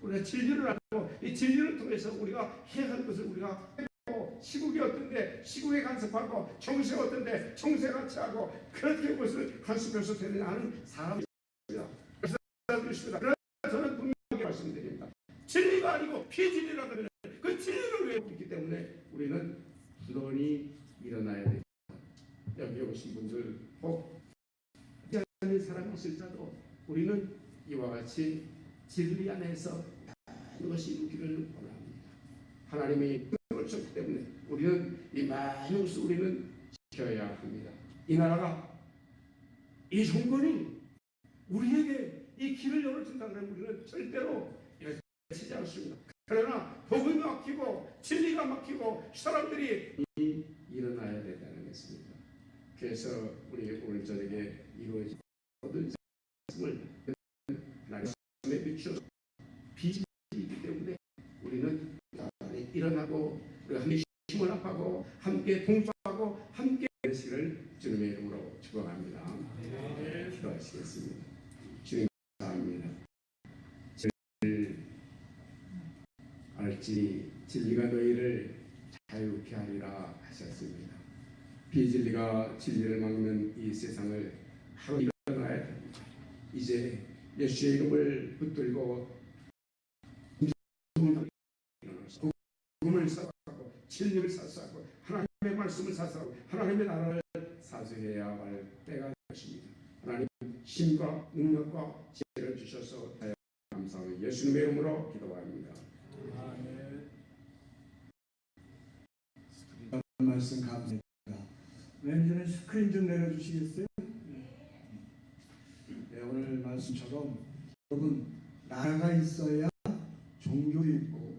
우리가 진리를 알고 이 진리를 통해서 우리가 해야 할 것을 우리가 시국이 어떤데 시국에 간섭하고 정세가 어떤데 정세 같이 하고 그렇게 것을 간섭해서 되느냐 하는 사람입니다. 그래서 저는 분명하게 말씀드립니다. 진리가 아니고 피진리라 그러면 그 진리를 외우고 있기 때문에 우리는 기도원이 일어나야 됩니다. 여기 오신 분들 혹 하는 사람이 있을지라도 우리는 이와 같이 진리 안에서 많은 것이 이루기를 원합니다. 하나님이 그걸 줬기 때문에 우리는 이 많은 것을 우리는 지켜야 합니다. 이 나라가 이 정권이 우리에게 이 길을 열어준다면 우리는 절대로 치지 않습니다. 그러나 복음이 막히고 진리가 막히고 사람들이 일어나야 된다는 것입니다. 그래서 우리 오늘 저녁에 이루어진 모든 말씀을 하나님의 비추어 비전이기 때문에 우리는 일어나고 우리가 함께 힘을 합하고 함께 동조하고 함께 되시기를 주님의 이름으로 축원합니다. 기도하시겠습니다. 주님 감사합니다. 진리를 알지 진리가 너희를 자유케 하리라 하셨습니다. 비진리가 진리를 막는 이 세상을 하루 일어나야 됩니다. 이제 예수의 이름을 붙들고 복음을 사수하고 진리를 사수하고 하나님의 말씀을 사수하고 하나님의 나라를 사수해야 할 때가 것입니다. 하나님 힘과 능력과 지혜를 주셔서 감사하며 예수님의 이름으로 기도합니다. 아멘. 말씀 감사합니다. 매니저는 스크린 좀 내려주시겠어요? 네, 오늘 말씀처럼 여러분 나라가 있어야 종교도 있고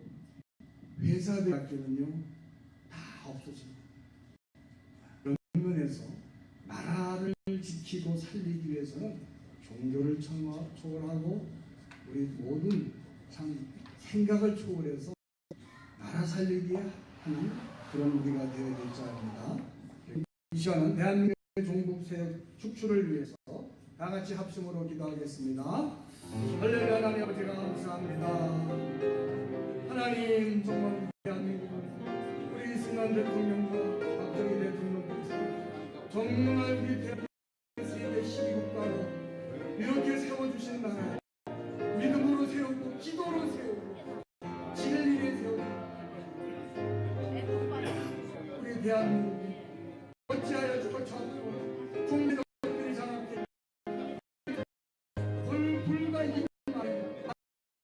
회사대학교는요 다 없어집니다. 그런 면에서 나라를 지키고 살리기 위해서는 종교를 초월하고 우리 모든 참 생각을 초월해서 나라 살리기에 하는 그런 우리가 되어야 될 줄 압니다. 이 시간은 대한민국의 종북 세력 축출을 위해서 다 같이 합심으로 기도하겠습니다. 할렐루야. 하나님 아버지가 감사합니다. 하나님 정말 대한민국을 우리 이승만 대통령과 박정희 대통령께서 정말 우리 대한민국 세계 시국가로 이렇게 세워주신 나라 믿음으로 세우고 기도로 세우고 진리를 세우고 우리 대한민국이 어찌하여 쫓아오고 종교들이 장악되고 불과 이만한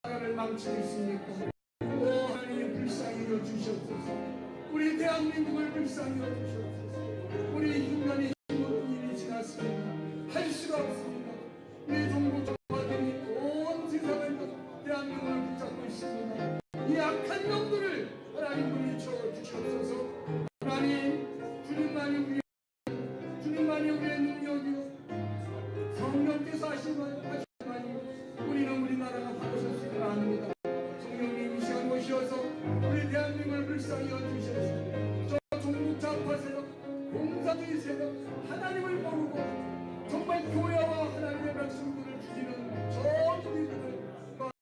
나라를 망치고 있습니까? 오 하나님 불쌍히 여주시옵소서. 우리 대한민국을 불쌍히 여주시옵소서. 우리 인간의 힘으로 일이 지났습니다. 할 수가 없습니다. 우리 종북 정파들이 온 세상을 대한민국을 붙잡고 있습니다. 이 악한 놈들을 하나님 물리쳐 주시옵소서. 하나님 주님만이 우리의 능력이요 성령께서 하시마니 우리는 우리나라가 바꾸셨음을 압니다. 성령님 이 시간 모셔서 우리 대한민국을 불쌍히 여주셔서 저 종북 좌파 세력 공산주의 세력 하나님을 모르고 정말 교회와 하나님의 백성들을 죽이는 저 우리들을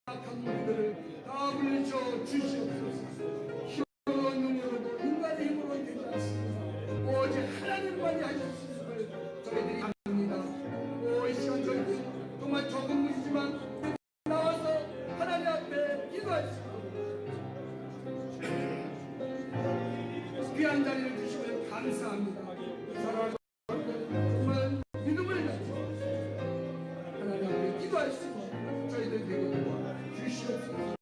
악한 우리들을 다 물리쳐 주시옵소서. 힘으로 능력으로 인간의 힘으로 되지 않습니다. 오직 하나님만이 하실 수 있음을 저희들이 압니다. 이 시간 저희들 정말 적은 분이지만 나와서 하나님 앞에 기도하시고 귀한 자리를 주시면 감사합니다. 사랑하는 정말 믿음을 가지고 하나님 앞에 기도하시고 저희들 되게 도와주시옵소서.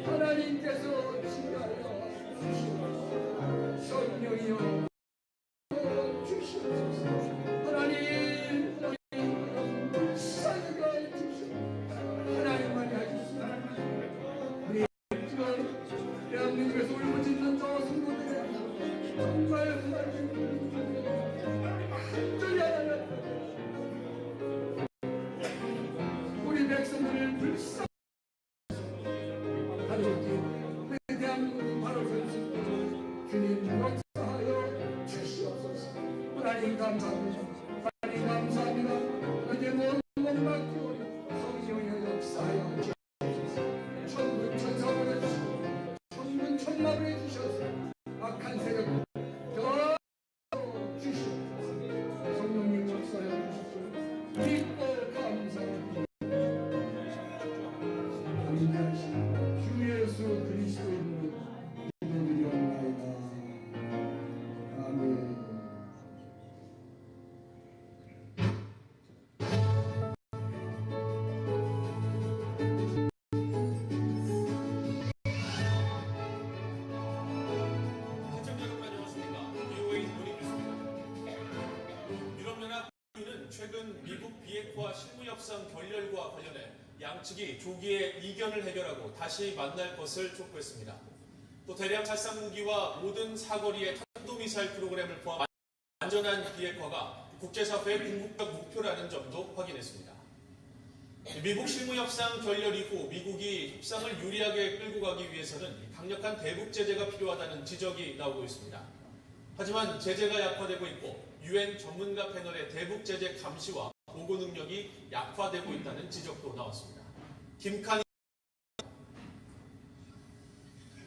하나님께서 지하여 성령이여 주시옵소서. 하나님 살가 주시옵소서. 하나님만이 하셨습니다. 우리 지금 대한민국에서 울부짖는 저 성도들의 정말 하나님 완전히 하나님 우리 백성들을 불쌍히 대한민국이 바로 설 수 있도록 주님 역사하여 주시옵소서. 하나님 감사합니다. 하나님 감사합니다. 어제 모든 것 맡기오니 성령의 역사하여 주시옵소서. 천군 천사를 해주시고 천군 천마를 해주셔서 악한 세력 더 주시옵소서. 성령님 역사하여 주시옵소서. 믿고 감사합니다. 감사하신 주 예수 그리스도 이름으로 기도드리옵나이다. 아멘. 시청자 여러분 안녕하십니까? VOA 문희규입니다. 유럽연합 최근 미국 비핵화 실무협상 결렬과 관련해 양측이 조기에 이견을 해결하고 다시 만날 것을 촉구했습니다. 또 대량 살상 무기와 모든 사거리의 탄도미사일 프로그램을 포함한 안전한 비핵화가 국제사회의 궁극적 목표라는 점도 확인했습니다. 미국 실무협상 결렬 이후 미국이 협상을 유리하게 끌고 가기 위해서는 강력한 대북 제재가 필요하다는 지적이 나오고 있습니다. 하지만 제재가 약화되고 있고 UN 전문가 패널의 대북 제재 감시와 보고 능력이 약화되고 있다는 지적도 나왔습니다. 김칸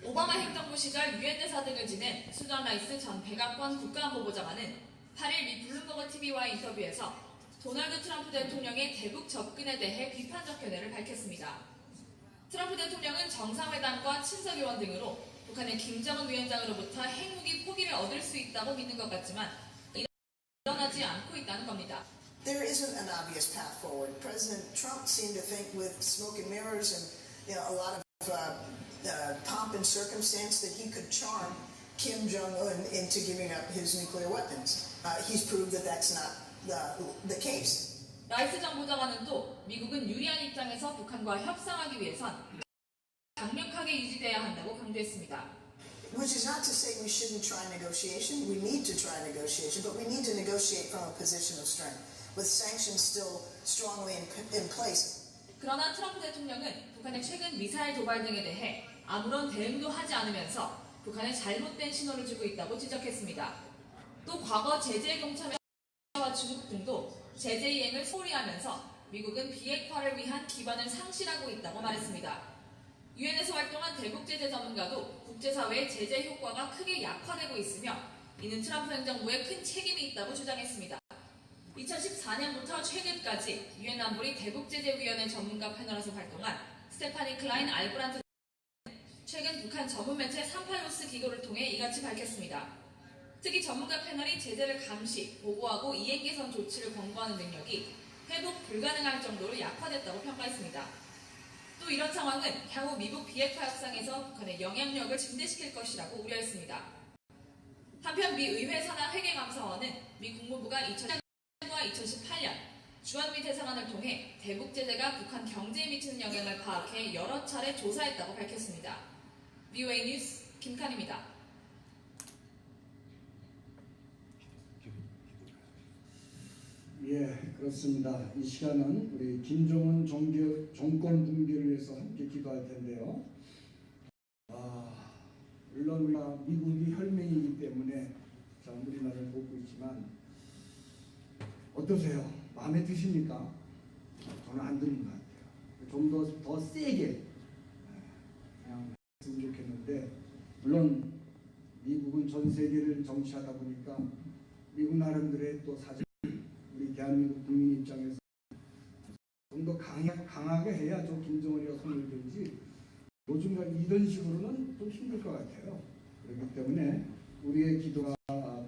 오바마 행정부 시절 유엔 대사 등을 지낸 수잔 라이스 전 백악관 국가안보보좌관은 8일 미 블룸버그 TV와의 인터뷰에서 도널드 트럼프 대통령의 대북 접근에 대해 비판적 견해를 밝혔습니다. 트럼프 대통령은 정상회담과 친서기원 등으로 북한의 김정은 위원장으로부터 핵무기 포기를 얻을 수 있다고 믿는 것 같지만 일어나지 않고 있다는 겁니다. There isn't an obvious path forward. President Trump seemed to think with smoke and mirrors and a lot of pomp and circumstance that he could charm Kim Jong-un into giving up his nuclear weapons. He's proved that that's not the case. 라이스 전 보좌관은 또 미국은 유리한 입장에서 북한과 협상하기 위해선 강력하게 유지돼야 한다고 강조했습니다. Which is not to say we shouldn't try negotiation. We need to try negotiation, but we need to negotiate from a position of strength, with sanctions still strongly in place. 그러나 트럼프 대통령은 북한의 최근 미사일 도발 등에 대해 아무런 대응도 하지 않으면서 북한에 잘못된 신호를 주고 있다고 지적했습니다. 또 과거 제재에 동참한 러시아와 중국 등도 제재 이행을 소홀히 하면서 미국은 비핵화를 위한 기반을 상실하고 있다고 말했습니다. 유엔에서 활동한 대북 제재 전문가도 국제사회의 제재 효과가 크게 약화되고 있으며 이는 트럼프 행정부에 큰 책임이 있다고 주장했습니다. 2014년부터 최근까지 유엔 안보리 대북제재위원회 전문가 패널에서 활동한 스테파니 클라인 알브란트 최근 북한 전문 매체 38로스 기고를 통해 이같이 밝혔습니다. 특히 전문가 패널이 제재를 감시, 보고하고 이행 개선 조치를 권고하는 능력이 회복 불가능할 정도로 약화됐다고 평가했습니다. 또 이런 상황은 향후 미국 비핵화 협상에서 북한의 영향력을 증대시킬 것이라고 우려했습니다. 한편 미 의회 산하 회계감사원은 미 국무부가 2000년과 2018년 주한미 대사관을 통해 대북 제재가 북한 경제에 미치는 영향을 파악해 여러 차례 조사했다고 밝혔습니다. VOA 뉴스 김칸입니다. 예, 그렇습니다. 이 시간은 우리 김정은 정권 붕괴를 위해서 함께 기도할 텐데요. 물론 우리가 미국이 혈맹이기 때문에 참 우리나라를 돕고 있지만 어떠세요? 마음에 드십니까? 저는 안 드는 것 같아요. 좀 더 세게 그냥 했으면 좋겠는데, 물론 미국은 전 세계를 정치하다 보니까 미국 나름대로의 또 사정, 우리 대한민국 국민 입장에서 좀 더 강하게 해야죠. 김정은이가 손을 들지 요즘 이런 식으로는 좀 힘들 것 같아요. 그렇기 때문에 우리의 기도가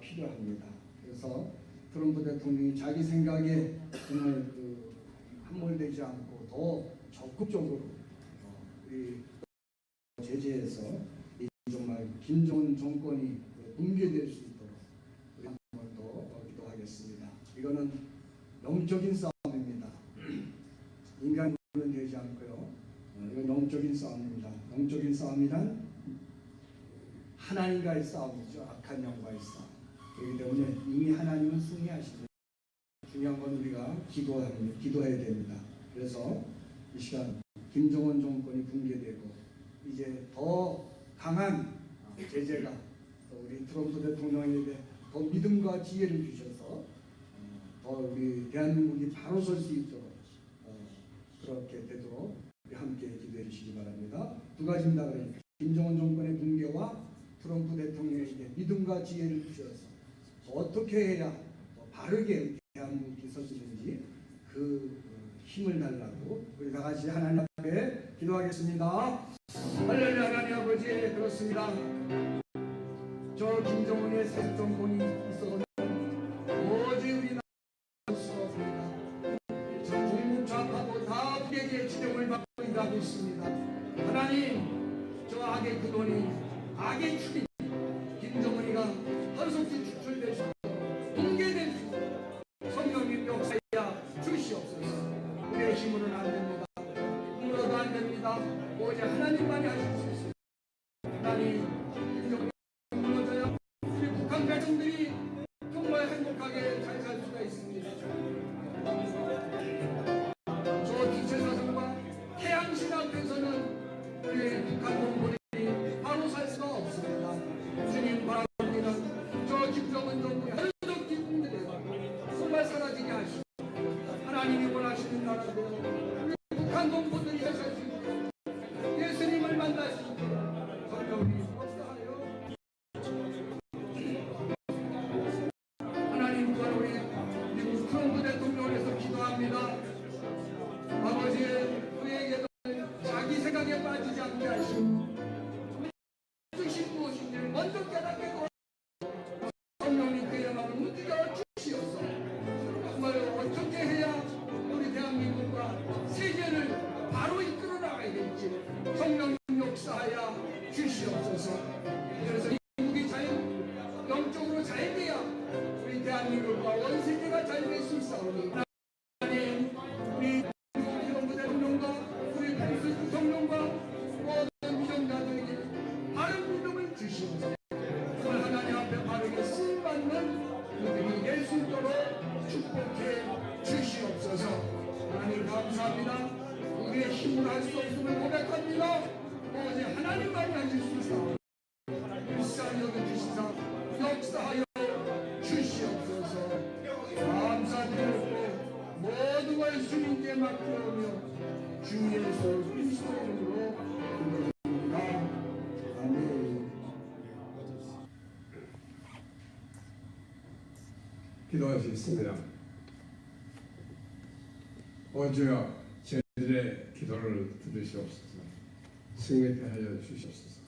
필요합니다. 그래서 트럼프 대통령이 자기 생각에 정말 함몰되지 않고 더 적극적으로 우리 제재해서 정말 김정은 정권이 붕괴될 수 있도록 우리 한 번 더 기도하겠습니다. 이거는 영적인 싸움입니다. 인간은 되지 않고요. 이건 영적인 싸움입니다. 영적인 싸움이란 하나님과의 싸움이죠. 악한 영과의 싸움. 그렇기 때문에 이미 하나님은 승리하십니다. 중요한 건 우리가 기도해야 됩니다. 그래서 이 시간 김정은 정권이 붕괴되고 이제 더 강한 제재가 우리 트럼프 대통령에게 더 믿음과 지혜를 주셔서 우리 대한민국이 바로 설 수 있도록 그렇게 되도록 우리 함께 기도해 주시기 바랍니다. 두 가지입니다. 김정은 정권의 붕괴와 트럼프 대통령에게 믿음과 지혜를 주셔서 어떻게 해야 바르게 대한민국이 설 수 있는지 그 힘을 달라고 우리 다 같이 하나님 앞에 기도하겠습니다. 할렐루야. 하나님 아버지, 그렇습니다. 저 김정은의 세정본이 있어서는 오직 우리 나라 수 없습니다. 저 공무차하고 다 우리에게 지령을 받고 일하고 있습니다. 하나님, 저 악의 근원이 악의 출입 김정은이가 하루속히 추출되시고 붕괴될 수 있고 성령님 역사야 주시옵소서. 우리의 힘으로는 안 됩니다. 힘으로도 안 됩니다. 오직 하나님만이 하실 수 있습니다. 하나님, 김정은이 무너져야 우리 북한 가정들이 정말 행복하게 잘 살 수가 있습니다. 저 기체사상과 태양신 앞에서는 우리 북한 동포들이 바로 살 수가 없습니다. 주님 바라봅니다. 저 김정은 정부의 하루적 기쁨들이 정말 사라지게 하시고 하나님이 원하시는 나라대로 우리 북한 동포들이 살 수 있도록 예수님을 만날 수 있도록 성령이 역사하여 하나님, 또한 우리 미국 트럼프 대통령에서 기도합니다. 아버지, 그에게도 자기 생각에 빠지지 않게 하시고 뜻이 무엇인지 먼저 깨닫게 도와주시고 성령님 그의 마음을 움직여 주시옵소서. 정말 어떻게 해야 우리 대한민국과 세계를 바로 이끌어 나가야 될지 성령님 역사하여 주시옵소서. 그래서 미국이 영적으로 잘 돼야 우리 대한민국과 원세계가 잘 될 수 있사오니 하나님, 우리 트럼프 대통령과 우리 펜스 부통령과 모든 미정자들에게 바른 믿음을 주시옵소서. 정말 하나님 앞에 바르게 쓰임받는 그들이 될 수 있도록 축복해 주시옵소서. 하나님 감사합니다. 우리의 힘으로 할 수 없음을 고백합니다. 오직 하나님만이 하실 수 있사오니 불쌍히 여겨주시사 역사하여 주시옵소서. 감사드리고 모든 걸 주님께 맡기오며 주 예수 그리스도의 이름으로 기도드립니다. 아멘. 기도하시겠습니다. 주여, 저희들의 기도를 들으시옵소서. 승리케 하여 주시옵소서.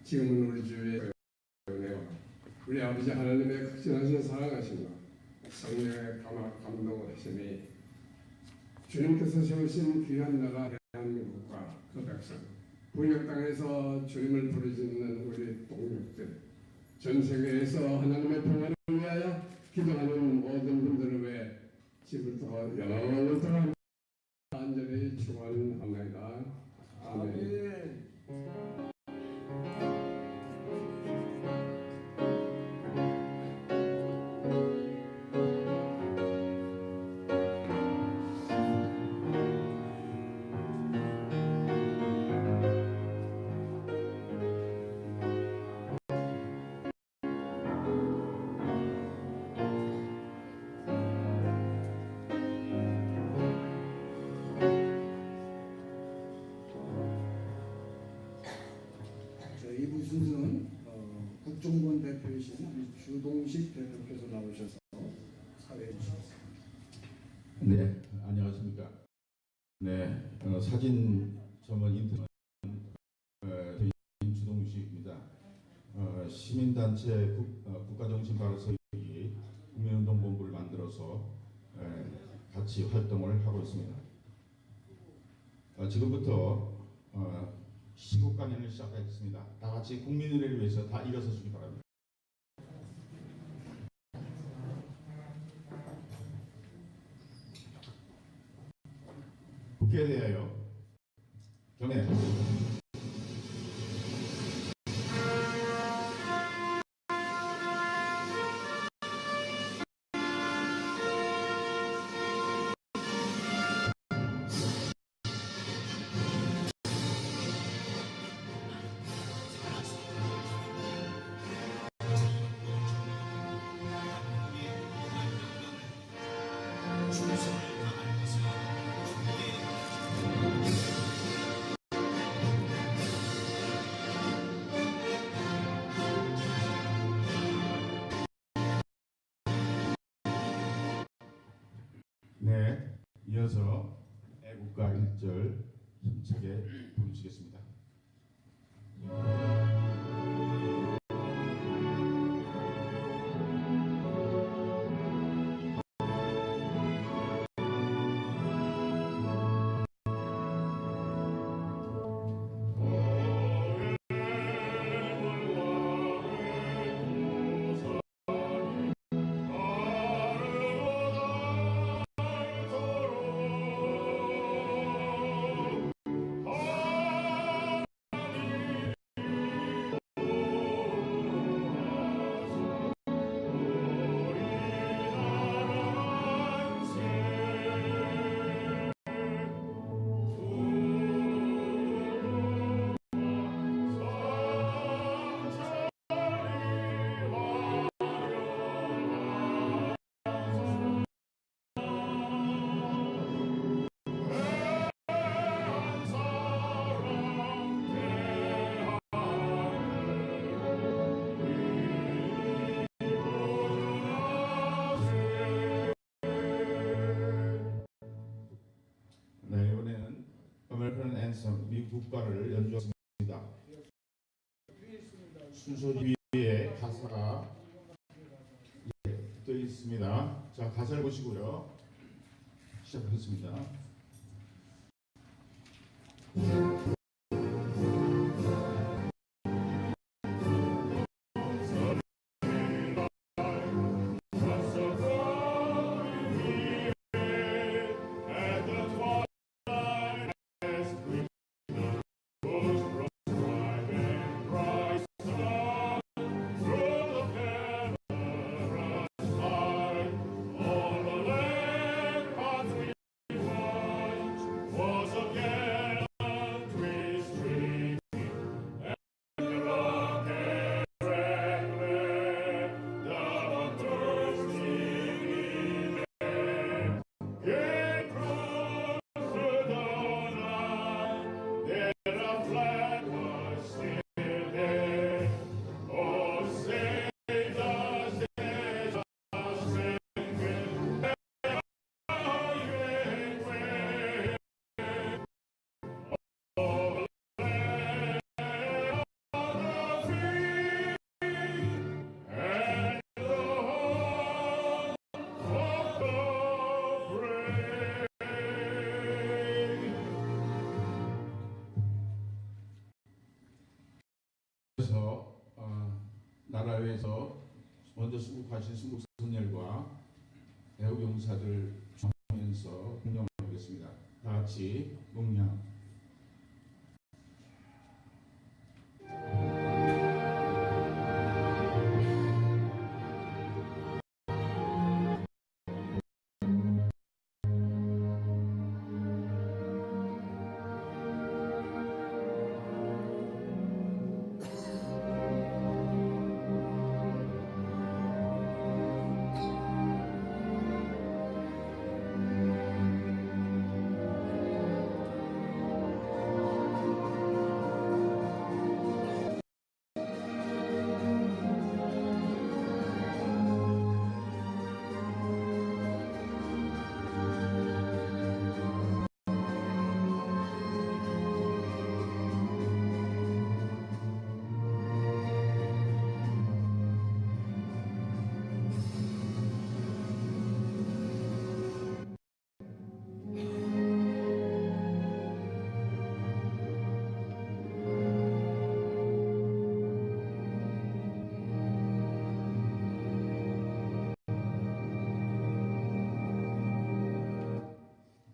지금은 우리 주의 은혜와 우리 아버지 하나님의 극진하신 사랑하심과 성령의 감동하심이 주님께서 세우신 귀한 나라 대한민국과 그 백성, 분역 땅에서 주님을 부르짖는 우리 동력들, 전 세계에서 하나님의 평화를 위하여 기도하는 모든 분들을 위해 지금부터 영원토록 간절히 축원합니다. 아멘. 이부 순서는 국정원 대표이신 우리 주동식 대표께서 나오셔서 사회해 주시겠습니다. 네, 안녕하십니까. 네, 사진 전문 인터넷 대인 주동식입니다. 시민단체 국가정신발전소위 국민운동본부를 만들어서 같이 활동을 하고 있습니다. 지금부터 시국 강연을 시작하겠습니다. 다 같이 국민의례를 위해서 다 일어서 주기 바랍니다. 국회에 대하여 경례. 네, 이어서 애국가 1절 힘차게 부르시겠습니다. 네, 이번에는 아메리칸 앤섬 미국 국가를 연주했습니다. 순서 위에 가사가 붙어 있습니다. 자, 가사를 보시고요. 시작하겠습니다. 그래서 나라를 위해서 먼저 수국하신 순국 선열과 애국 용사들 존경하면서 공경하겠습니다. 다 같이 묵념.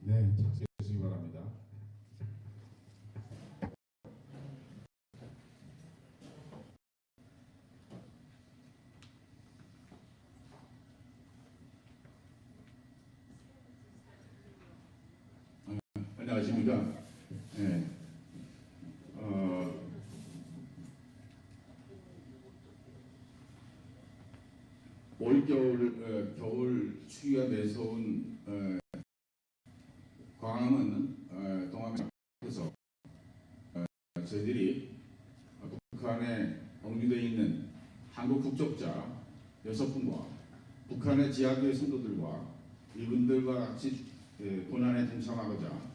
네, 착수해 주시기 바랍니다. 안녕하십니까? 네. 겨울 추위가 매서운 광화문 동아메리카에서 저희들이 북한에 억류되어 있는 한국 국적자 6분과 북한의 지하교회 성도들과 이분들과 같이 고난에 동참하고자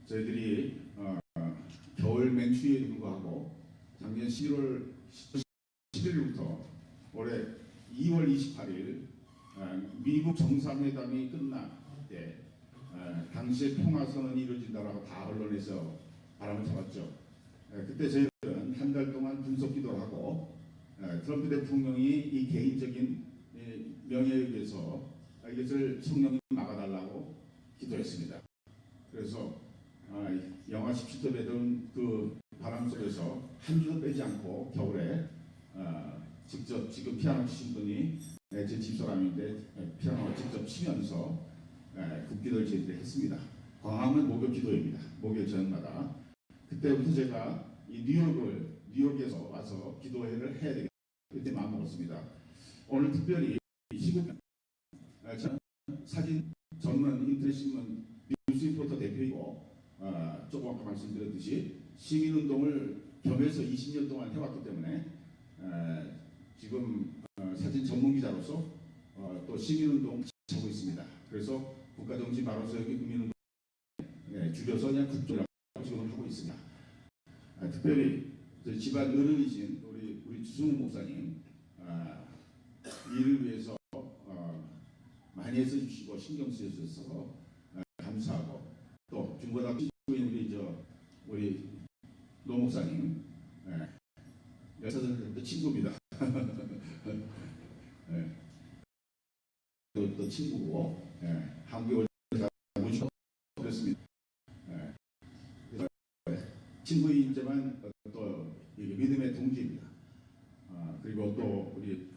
저희들이 겨울 맹추위에 불구하고 작년 11일부터 올해 2월 28일 미국 정상회담이 끝날 때 당시에 평화선언이 이루어진다라고 다 언론에서 바람을 잡았죠. 그때 저희들은 한 달 동안 분석 기도를 하고 트럼프 대통령이 이 개인적인 명예에 의해서 이것을 성령이 막아달라고 기도했습니다. 그래서 영하 17도 되던 그 바람 속에서 한 주도 빼지 않고 겨울에 직접 지금 피아노 치신 분이 제 집사람인데 피아노를 직접 치면서 국기도를 저희들이 했습니다. 광화문 목요 기도입니다. 목요 저녁마다. 그때부터 제가 이 뉴욕에서 와서 기도회를 해야 되겠다. 그때 마음먹었습니다. 오늘 특별히 시국 사진 전문 인터넷 신문 뉴스리포터 대표이고 조금 아까 말씀드렸듯이 시민운동을 겸해서 20년 동안 해왔기 때문에 지금 사진 전문기자로서 또 시민운동 하고 있습니다. 그래서 국가정치 바로서의 국민운동 줄여서 그냥 국조라고 지금 하고 있습니다. 특별히 집안 어른이신 우리 주승우 목사님 이를 위해서 많이 애써주시고 신경 쓰셔서 감사하고 또 중고등학교 친구인 우리 노 목사님 15살 때 친구입니다. 또 친구고 한국에 올라가 모시고 그랬습니다. 친구이지만 또 믿음의 동지입니다. 그리고 또 우리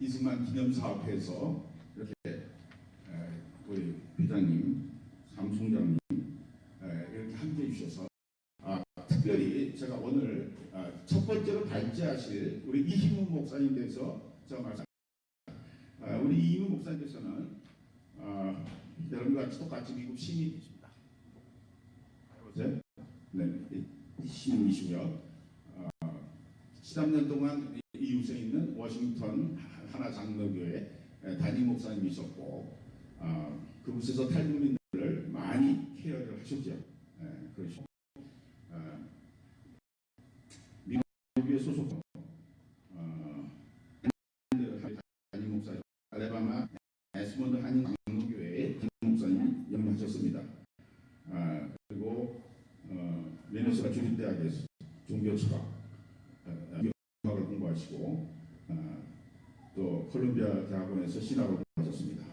이승만 기념사업회에서 이렇게 우리 회장님, 삼총장님 이렇게 함께해 주셔서 특별히 제가 오늘 첫 번째로 발제하실 우리 이희문 목사님 대해서 제가 말씀드립니다. 우리 이희문 목사님께서는 여러분과 같이 똑같이 미국 시민이십니다. 네, 시민이시고요. 13년 동안 이웃에 있는 워싱턴 하나 장로교회 담임 목사님이셨고 그곳에서 탈북민들을 많이 케어를 하셨죠. 그러시고 미국에 소속 담임 목사 알래바마 에스몬드 한인 장로교회의 담임 목사님 연임하셨습니다. 그리고 미네소타 주립대학에서 종교철학 유학을 공부하시고 또 콜롬비아 대학원에서 신학을 공부하셨습니다.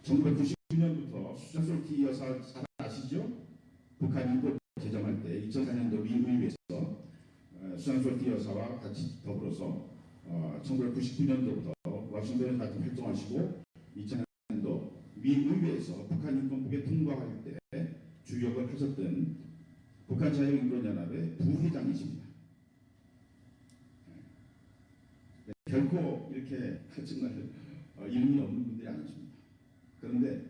1999년부터 수잔솔티 여사 아시죠? 북한인도 개정할 때 2004년도 미의회에서 수잔솔티 여사와 같이 더불어서 1999년도부터 워싱턴에 같이 활동하시고 2000년도 미의회에서 북한인권법에 통과할 때 주역을 하셨던 북한자유인권연합의 부회장이십니다. 결코 이렇게 정말 이름이 없는 분들이 아니십니다. 그런데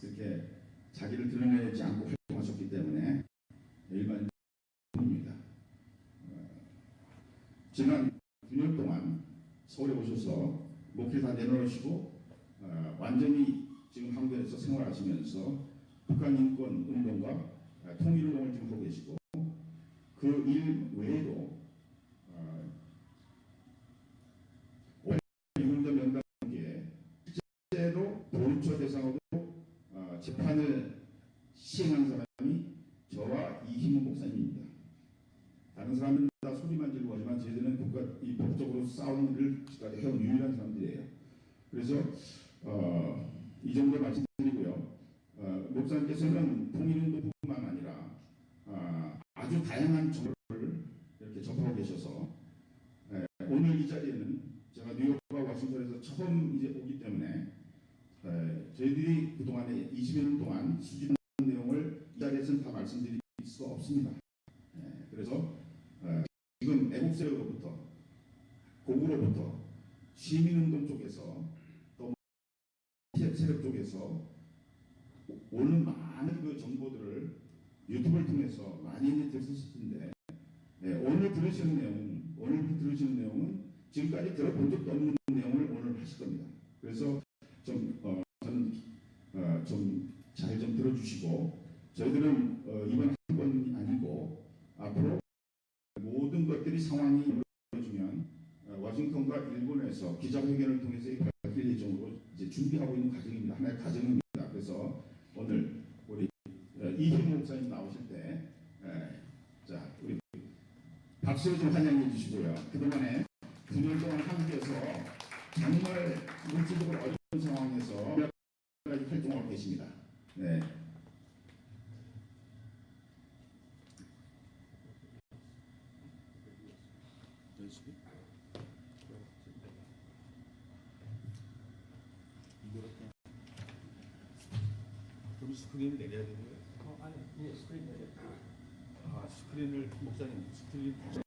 이렇게 자기를 드러내지 않고 활동하셨기 때문에 일반인입니다. 지난 9년 동안 서울에 오셔서 목회 다 내놓으시고 완전히 지금 한국에서 생활하시면서 북한 인권 운동과 통일 운동을 지금 하고 계시고 그 일 외에도 미군과 명단계 실제로 보루처 대상으로 재판을 시행한 사람이 저와 이희문 목사님입니다. 다른 사람은 다 소리만 지르고 하지만 저희들은 이 법적으로 싸우는 일을 지금까지 해온 유일한 사람들이에요. 그래서 이 정도 말씀드리고요. 목사님께서는 통일운동뿐만 아니라 아주 다양한 정보를 이렇게 접하고 계셔서 오늘 이 자리에는 제가 뉴욕과 워싱턴에서 처음 이제 오기 때문에 저희들이 그동안에 20여 년 동안 수집한 내용을 이 자리에서는 다 말씀드릴 수가 없습니다. 그래서 지금 애국 세력으로부터 고구로부터 시민운동 쪽에서 또 세력 쪽에서 오는 많은 그 정보들을 유튜브를 통해서 많이 들으실 텐데 오늘 들으시는 내용은 지금까지 들어본 적도 없는 내용을 오늘 하실 겁니다. 그래서 저는 좀 잘 좀 들어주시고, 저희들은 이번 한 번이 아니고 앞으로 모든 것들이 상황이 벌어지면 워싱턴과 일본에서 기자회견을 통해서 밝힐 예정으로 이제 준비하고 있는 과정입니다. 하나의 과정입니다. 그래서 오늘 우리 이희모 목사님 나오실 때, 자 우리 박수로 좀 환영해 주시고요. 그동안에 9년 동안 함께해서 정말 물질적으로 어려운 상황에서 몇 가지 활동하고 계십니다. 네. 그럼 스크린을 내려야 되는 거예요? 아니, 예, 스크린 내려. 아, 스크린을 목사님 스크린 다시.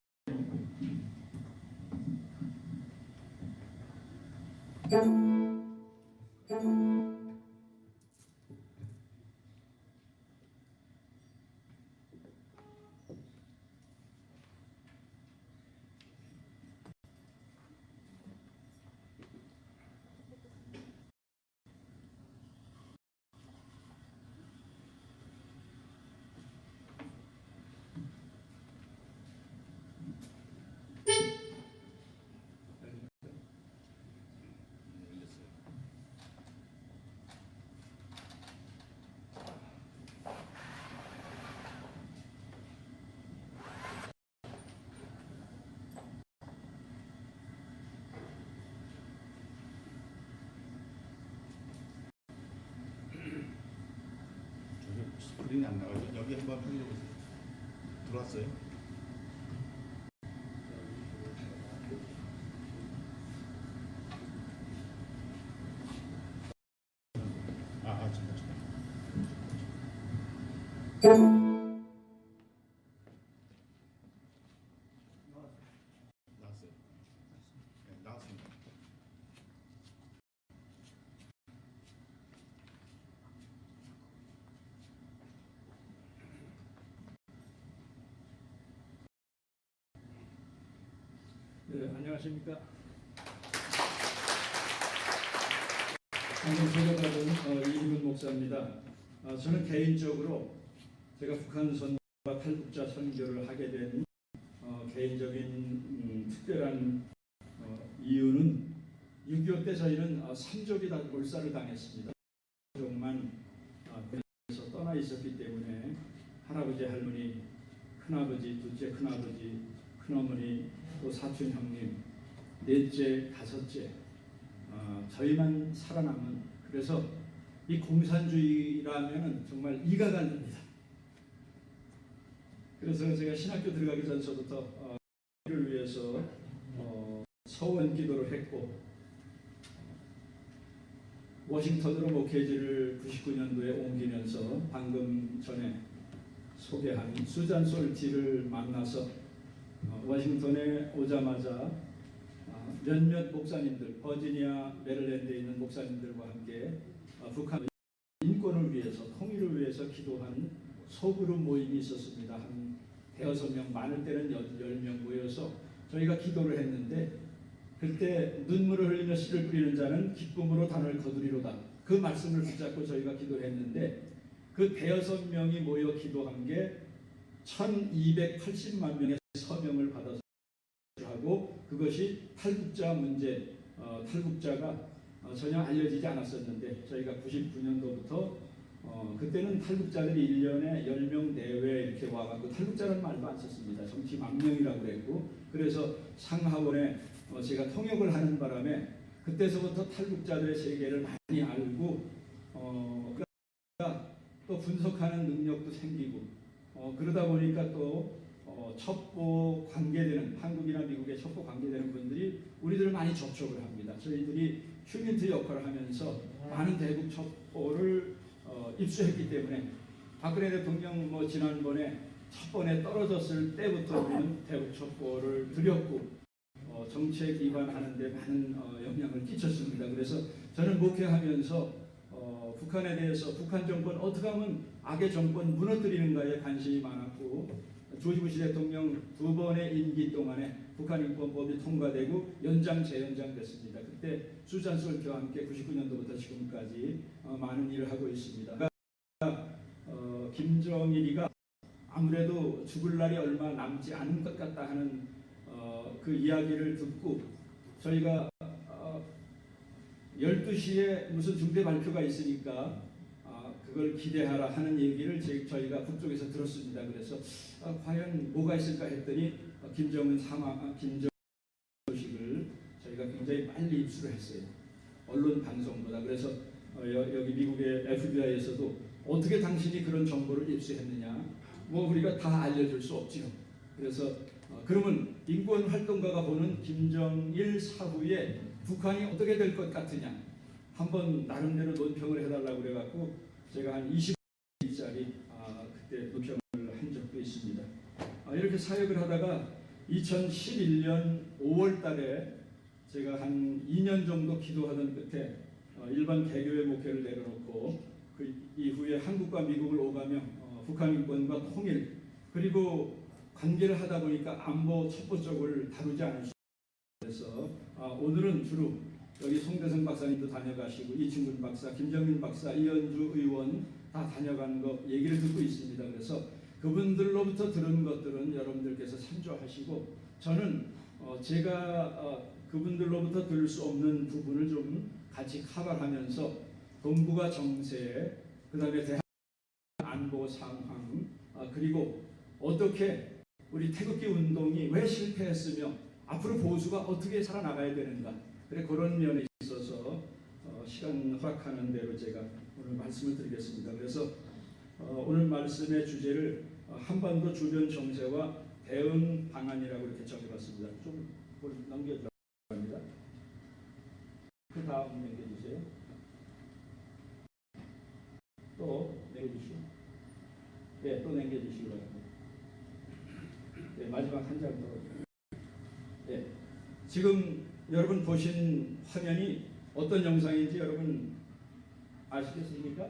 스크린이 안 나가죠? 여기 한번 확인해보세요. 들어왔어요? 잠깐. 나왔어요. 네, 나왔습니다. 네, 안녕하십니까. 방금 소개받은 이희문 목사입니다. 저는 개인적으로 제가 북한 선교와 탈북자 선교를 하게 된 개인적인 특별한 이유는 6.25 때 저희는 3족이 다 몰살을 당했습니다. 가족만 그래서 떠나 있었기 때문에 할아버지, 할머니, 큰아버지, 둘째 큰아버지, 큰어머니, 또 사촌 형님, 넷째, 다섯째, 저희만 살아남은, 그래서 이 공산주의라면 정말 이가 갈립니다. 그래서 제가 신학교 들어가기 전서부터 를 위해서 서원 기도를 했고, 워싱턴으로 목회지를 99년도에 옮기면서 방금 전에 소개한 수잔 솔티를 만나서 워싱턴에 오자마자 몇몇 목사님들, 버지니아, 메릴랜드에 있는 목사님들과 함께 북한 인권을 위해서, 통일을 위해서 기도하는 소그룹 모임이 있었습니다. 한 대여섯 명, 많을 때는 10명 모여서 저희가 기도를 했는데, 그때 눈물을 흘리며 씨를 뿌리는 자는 기쁨으로 단을 거두리로다. 그 말씀을 붙잡고 저희가 기도를 했는데, 그 대여섯 명이 모여 기도한 게 1280만 명의 서명을 받아서 하고, 그것이 탈북자 문제, 탈북자가 전혀 알려지지 않았었는데, 저희가 99년도부터 그때는 탈북자들이 1년에 10명 내외 이렇게 와가지고 탈북자라는 말도 안 썼습니다. 정치 망명이라고 그랬고, 그래서 상하원에 제가 통역을 하는 바람에 그때서부터 탈북자들의 세계를 많이 알고 또 분석하는 능력도 생기고, 그러다 보니까 또 첩보 관계되는, 한국이나 미국에 첩보 관계되는 분들이 우리들을 많이 접촉을 합니다. 저희들이 휴민트 역할을 하면서 많은 대북 첩보를 입수했기 때문에, 박근혜 대통령 지난번에 첫 번에 떨어졌을 때부터 우리는 대북 첩보를 드렸고, 정책 위반하는 데 많은 영향을 끼쳤습니다. 그래서 저는 목회하면서 북한에 대해서 북한 정권 어떻게 하면 악의 정권 무너뜨리는가에 관심이 많았고, 조지 부시 대통령 2번의 임기 동안에 북한인권법이 통과되고 연장 재연장됐습니다. 그때 수잔 솔트와 함께 99년도부터 지금까지 많은 일을 하고 있습니다. 김정일이가 아무래도 죽을 날이 얼마 남지 않은 것 같다 하는 그 이야기를 듣고 저희가 12시에 무슨 중대 발표가 있으니까 그걸 기대하라 하는 얘기를 저희가 북쪽에서 들었습니다. 그래서 과연 뭐가 있을까 했더니 김정은 소식을 저희가 굉장히 빨리 입수를 했어요. 언론 방송보다. 그래서 여기 미국의 FBI에서도 어떻게 당신이 그런 정보를 입수했느냐, 뭐 우리가 다 알려줄 수 없지요. 그래서 그러면 인권 활동가가 보는 김정일 사후에 북한이 어떻게 될 것 같으냐, 한번 나름대로 논평을 해달라고 그래갖고 제가 한 20분짜리 그때 논평을 한 적도 있습니다. 이렇게 사역을 하다가 2011년 5월 달에 제가 한 2년 정도 기도하던 끝에 일반 개교의 목회를 내려놓고 그 이후에 한국과 미국을 오가며 북한 인권과 통일 그리고 관계를 하다 보니까 안보 첩보 쪽을 다루지 않을 수 있어서 오늘은 주로 여기 송대성 박사님도 다녀가시고 이충근 박사, 김정민 박사, 이현주 의원 다 다녀간 거 얘기를 듣고 있습니다. 그래서 그분들로부터 들은 것들은 여러분들께서 참조하시고 저는 제가 그분들로부터 들을 수 없는 부분을 좀 같이 커버하면서 동북아 정세, 그 다음에 대한 안보 상황, 그리고 어떻게 우리 태극기 운동이 왜 실패했으며 앞으로 보수가 어떻게 살아나가야 되는가, 그래 그런 면에 있어서 시간 허락하는 대로 제가 오늘 말씀을 드리겠습니다. 그래서 오늘 말씀의 주제를 한반도 주변 정세와 대응 방안이라고 이렇게 정해봤습니다. 좀 넘겨주세요. 그 다음 넘겨주세요. 또 내려주시고, 네, 또 넘겨주시기 바랍니다. 네, 마지막 한 장 더. 네, 지금 여러분 보신 화면이 어떤 영상인지 여러분 아시겠습니까?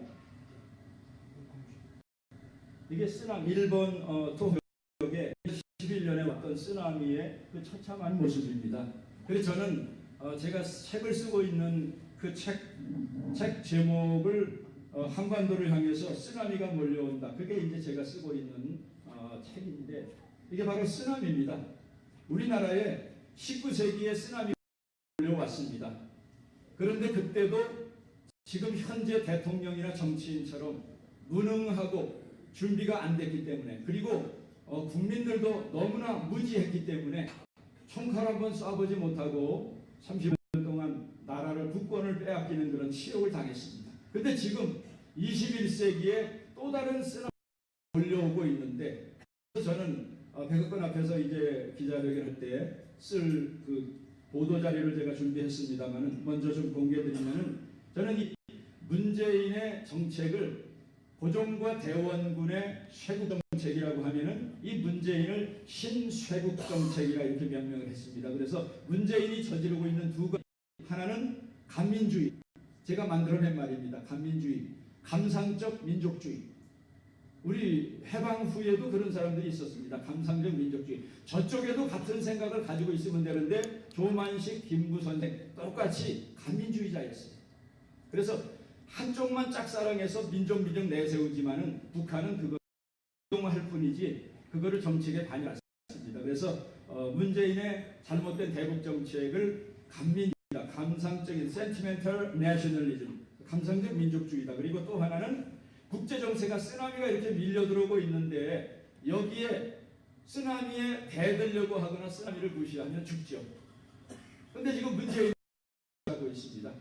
이게 쓰나미, 일본 토호역에 11년에 왔던 쓰나미의 그 처참한 모습입니다. 그래서 저는 제가 책을 쓰고 있는 그 책 제목을 한반도를 향해서 쓰나미가 몰려온다. 그게 이제 제가 쓰고 있는 책인데 이게 바로 쓰나미입니다. 우리나라에 19세기에 쓰나미가 몰려왔습니다. 그런데 그때도 지금 현재 대통령이나 정치인처럼 무능하고 준비가 안 됐기 때문에, 그리고 국민들도 너무나 무지했기 때문에 총칼 한번 쏴보지 못하고 30년 동안 나라를 국권을 빼앗기는 그런 치욕을 당했습니다. 그런데 지금 21세기에 또 다른 쓰나미가 몰려오고 있는데, 저는 백악관 앞에서 이제 기자회견할 때 쓸 그 보도 자료를 제가 준비했습니다만은 먼저 좀 공개드리면은, 저는 이 문재인의 정책을 고종과 대원군의 쇄국 정책이라고 하면은 이 문재인을 신쇄국 정책이라 이렇게 명명을 했습니다. 그래서 문재인이 저지르고 있는 두 가지, 하나는 간민주의, 제가 만들어낸 말입니다. 간민주의, 감상적 민족주의. 우리 해방 후에도 그런 사람들이 있었습니다. 감상적 민족주의. 저쪽에도 같은 생각을 가지고 있으면 되는데 조만식, 김구 선생 똑같이 간민주의자였어요. 그래서 한쪽만 짝사랑해서 민족 내세우지만은 북한은 그거 할 뿐이지 그거를 정책에 반영하지 않습니다. 그래서 문재인의 잘못된 대북 정책을 간민주의다, 감상적인 sentimental nationalism, 감상적 민족주의다. 그리고 또 하나는 국제 정세가 쓰나미가 이렇게 밀려 들어오고 있는데 여기에 쓰나미에 대들려고 하거나 쓰나미를 무시하면 죽죠. 그런데 지금 문재인이 하고 있습니다.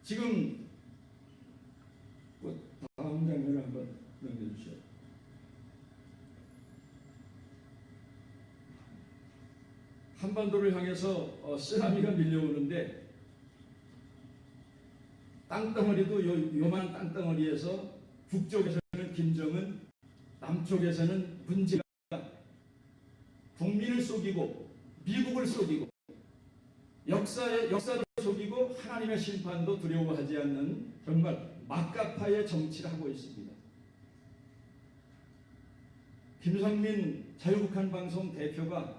지금 다음 장면을 한번 넘겨주시죠. 한반도를 향해서 쓰나미가 밀려오는데 땅덩어리도 요만 땅덩어리에서 북쪽에서는 김정은, 남쪽에서는 문재인이 국민을 속이고 미국을 속이고 역사도 속이고 하나님의 심판도 두려워하지 않는 정말 막가파의 정치를 하고 있습니다. 김성민 자유북한 방송 대표가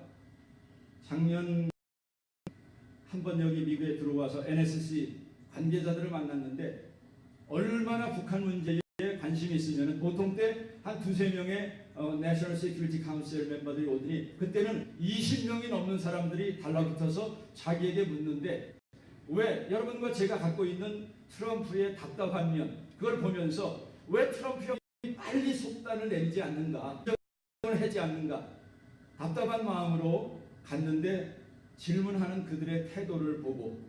작년 한번 여기 미국에 들어와서 NSC 관계자들을 만났는데 얼마나 북한 문제에 관심이 있으면 보통 때 한 두세 명의 National Security Council 멤버들이 오더니 그때는 20명이 넘는 사람들이 달라붙어서 자기에게 묻는데 왜 여러분과 제가 갖고 있는 트럼프의 답답한 면 그걸 보면서 왜 트럼프 형이 빨리 속단을 내리지 않는가 하지 않는가 답답한 마음으로 갔는데 질문하는 그들의 태도를 보고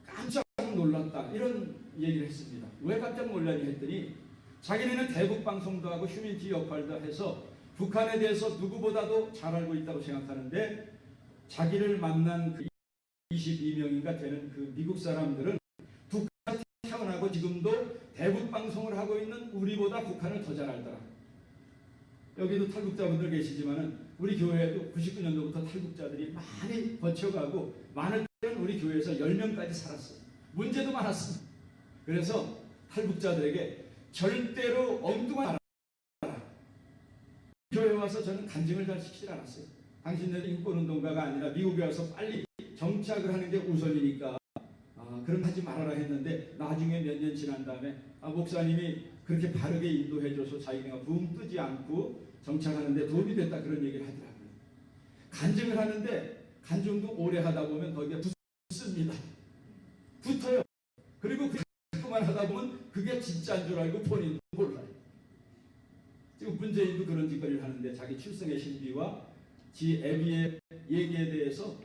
깜짝 놀랐다 이런 얘기를 했습니다. 왜 깜짝 놀라니 했더니 자기네는 대북 방송도 하고 휴민티 역할도 해서 북한에 대해서 누구보다도 잘 알고 있다고 생각하는데 자기를 만난 그 22명인가 되는 그 미국 사람들은 북한에 태어나고 지금도 대북 방송을 하고 있는 우리보다 북한을 더 잘 알더라. 여기도 탈북자분들 계시지만은 우리 교회에도 99년도부터 탈북자들이 많이 거쳐가고 많을 때는 우리 교회에서 10명까지 살았어요. 문제도 많았습니다. 그래서 탈북자들에게 절대로 엉뚱한 교회 와서 저는 간증을 잘 시키지 않았어요. 당신네들 인권운동가가 아니라 미국에 와서 빨리 정착을 하는 게 우선이니까 그럼 하지 말아라 했는데 나중에 몇 년 지난 다음에 목사님이 그렇게 바르게 인도해줘서 자기가 붕 뜨지 않고 정착하는데 도움이 됐다 그런 얘기를 하더라고요. 간증을 하는데 간증도 오래 하다 보면 거기에 붙습니다. 붙어요. 그리고 그만 하다 보면 그게 진짜인 줄 알고 본인도 몰라요. 지금 문재인도 그런 짓거리를 하는데 자기 출생의 신비와 지 애비의 얘기에 대해서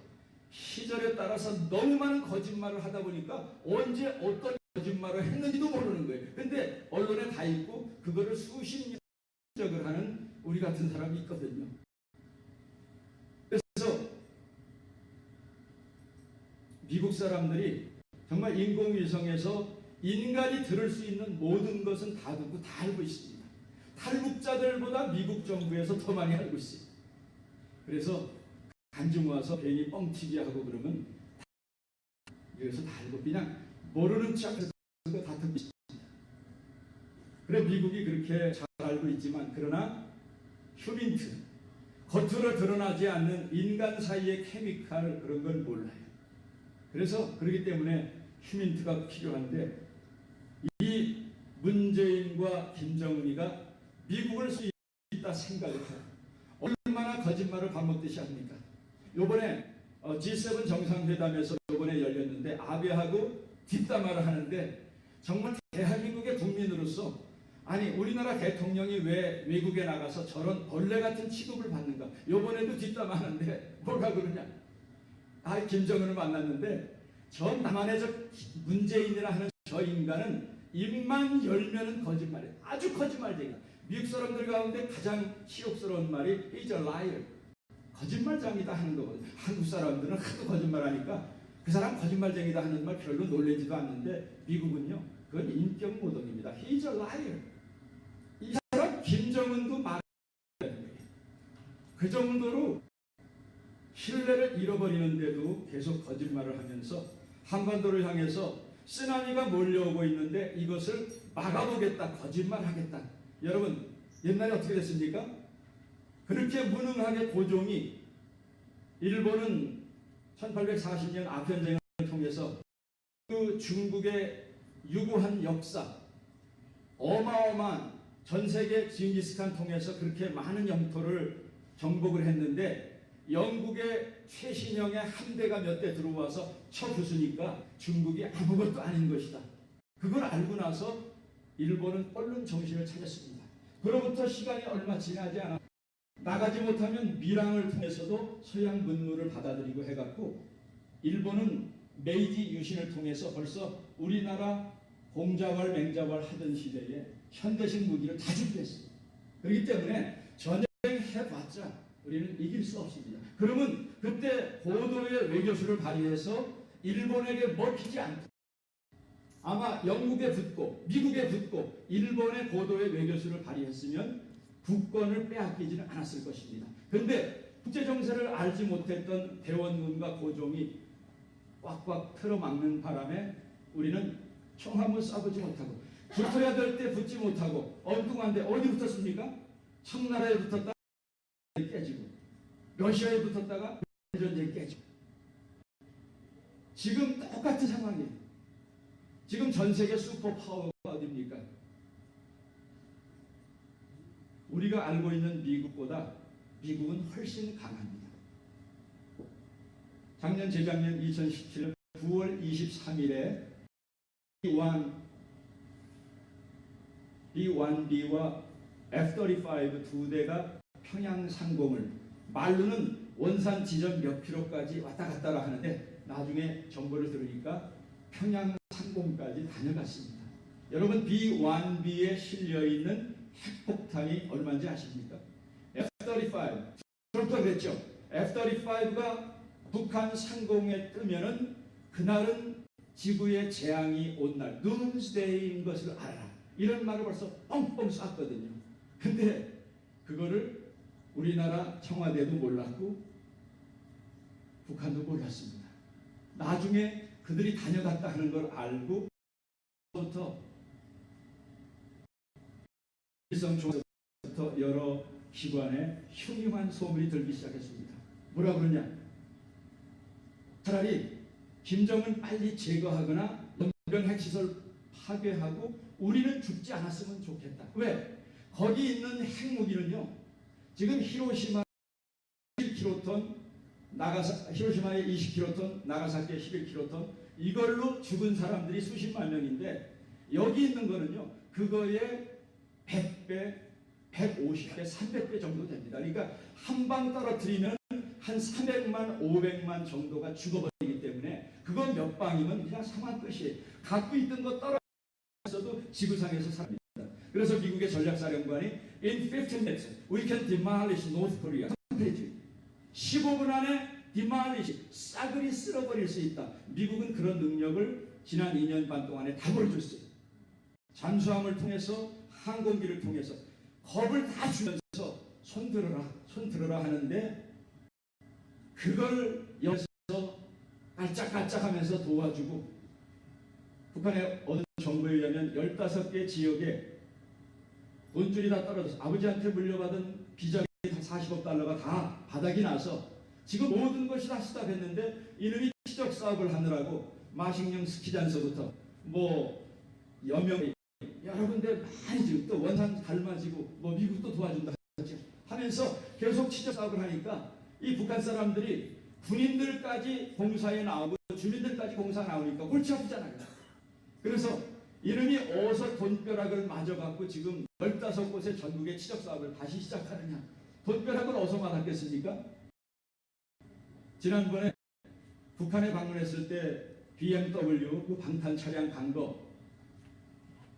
시절에 따라서 너무 많은 거짓말을 하다 보니까 언제 어떤 거짓말을 했는지도 모르는 거예요. 근데 언론에 다 있고 그거를 수십 년을 하는 우리 같은 사람이 있거든요. 그래서 미국 사람들이 정말 인공위성에서 인간이 들을 수 있는 모든 것은 다 듣고 다 알고 있습니다. 탈북자들보다 미국 정부에서 더 많이 알고 있어요. 그래서 간증 와서 괜히 뻥튀기 하고 그러면 여기서 다 알고 그냥 모르는 척해서 다 듣고 있습니다. 그래 미국이 그렇게 잘 알고 있지만 그러나 휴민트 겉으로 드러나지 않는 인간 사이의 케미칼 그런 걸 몰라요. 그래서 그렇기 때문에 휴민트가 필요한데 이 문재인과 김정은이가 미국을 수 있다 생각을 해요. 얼마나 거짓말을 밥 먹듯이 합니까? 요번에 G7 정상회담에서 요번에 열렸는데 아베하고 뒷담화를 하는데 정말 대한민국의 국민으로서 아니 우리나라 대통령이 왜 외국에 나가서 저런 벌레 같은 취급을 받는가? 요번에도 뒷담화하는데 뭐라 그러냐? 김정은을 만났는데 저 남한의 저 문재인이라 하는 저 인간은 입만 열면은 거짓말이에요. 아주 거짓말쟁이야. 미국 사람들 가운데 가장 치욕스러운 말이 He's a liar. 거짓말쟁이다 하는 거거든요. 한국 사람들은 하도 거짓말하니까 그 사람 거짓말쟁이다 하는 말 별로 놀라지도 않는데 미국은요. 그건 인격 모독입니다. He's a liar. 이 사람 김정은도 말하는 거예요. 그 정도로 신뢰를 잃어버리는데도 계속 거짓말을 하면서 한반도를 향해서 쓰나미가 몰려오고 있는데 이것을 막아보겠다, 거짓말하겠다. 여러분 옛날에 어떻게 됐습니까? 그렇게 무능하게 고종이 일본은 1840년 아편전쟁을 통해서 그 중국의 유구한 역사 어마어마한 전세계 징기스칸 통해서 그렇게 많은 영토를 정복을 했는데 영국의 최신형의 함대가 몇 대 들어와서 쳐부수니까 중국이 아무것도 아닌 것이다. 그걸 알고 나서 일본은 얼른 정신을 차렸습니다. 그로부터 시간이 얼마 지나지 않아 나가지 못하면 밀항을 통해서도 서양 문물을 받아들이고 해갖고 일본은 메이지 유신을 통해서 벌써 우리나라 공자왈 맹자왈 하던 시대에 현대식 무기를 다 준비했습니다. 그렇기 때문에 전쟁해봤자 우리는 이길 수 없습니다. 그러면 그때 고도의 외교수를 발휘해서 일본에게 먹히지 않고 아마 영국에 붙고 미국에 붙고 일본의 고도의 외교수를 발휘했으면 국권을 빼앗기지는 않았을 것입니다. 그런데 국제정세를 알지 못했던 대원군과 고종이 꽉꽉 틀어막는 바람에 우리는 총 한 번 쏴보지 못하고 붙어야 될 때 붙지 못하고 엉뚱한데 어디 붙었습니까? 청나라에 붙었다. 러시아에 붙었다가 전쟁 깨져. 지금 똑같은 상황이에요. 지금 전 세계 슈퍼파워가 어디입니까? 우리가 알고 있는 미국보다 미국은 훨씬 강합니다. 작년 재작년 2017년 9월 23일에 B-1B와 F-35 두 대가 평양 상공을 말로는 원산 지점 몇 킬로까지 왔다 갔다 하는데 나중에 정보를 들으니까 평양 상공까지 다녀갔습니다. 여러분 B-1B에 실려있는 핵폭탄이 얼마인지 아십니까? F-35 트럼프가 그랬죠. F-35가 북한 상공에 뜨면은 그날은 지구의 재앙이 온 날, doomsday인 것을 알아라. 이런 말을 벌써 뻥뻥 쐈거든요. 근데 그거를 우리나라 청와대도 몰랐고 북한도 몰랐습니다. 나중에 그들이 다녀갔다 하는 걸 알고 부터 일성총부터 여러 기관에 흉흉한 소문이 들기 시작했습니다. 뭐라 그러냐? 차라리 김정은 빨리 제거하거나 연변 핵시설 파괴하고 우리는 죽지 않았으면 좋겠다. 왜? 거기 있는 핵무기는요. 지금 히로시마 11킬로톤, 히로시마에 20킬로톤, 나가사키에 11킬로톤 이걸로 죽은 사람들이 수십만 명인데 여기 있는 거는요. 그거의 100배, 150배, 300배 정도 됩니다. 그러니까 한 방 떨어뜨리면 한 300만, 500만 정도가 죽어버리기 때문에 그건 몇 방이면 그냥 상황 끝이에요. 갖고 있던 거 떨어져도 지구상에서 삽니다. 그래서 미국의 전략사령관이 In 15 minutes we can demolish North Korea. 15분 안에 demolish, 싸그리 쓸어버릴 수 있다. 미국은 그런 능력을 지난 2년 반 동안에 다 보여줬어요. 잠수함을 통해서 항공기를 통해서 겁을 다 주면서 손 들어라 하는데 그걸 여기서 깔짝깔짝하면서 도와주고 북한의 얻은 정보에 의하면 15개 지역에 돈줄이 다 떨어져서 아버지한테 물려받은 비자금이 40억 달러가 다 바닥이 나서 지금 모든 것이 다 시답했는데 이놈이 치적 사업을 하느라고 마식령 스키장서부터 뭐 여명 여러 군데 많이 지금 또 원산 닮아지고 뭐 미국도 도와준다 하면서 계속 치적 사업을 하니까 이 북한 사람들이 군인들까지 공사에 나오고 주민들까지 공사 나오니까 골치 아프잖아요. 그래서 이놈이 어디서 돈벼락을 맞아갖고 지금 15곳의 전국의 치적 사업을 다시 시작하느냐. 돈벼락을 어디서 맞았겠습니까? 지난번에 북한에 방문했을 때 BMW 그 방탄 차량 간 거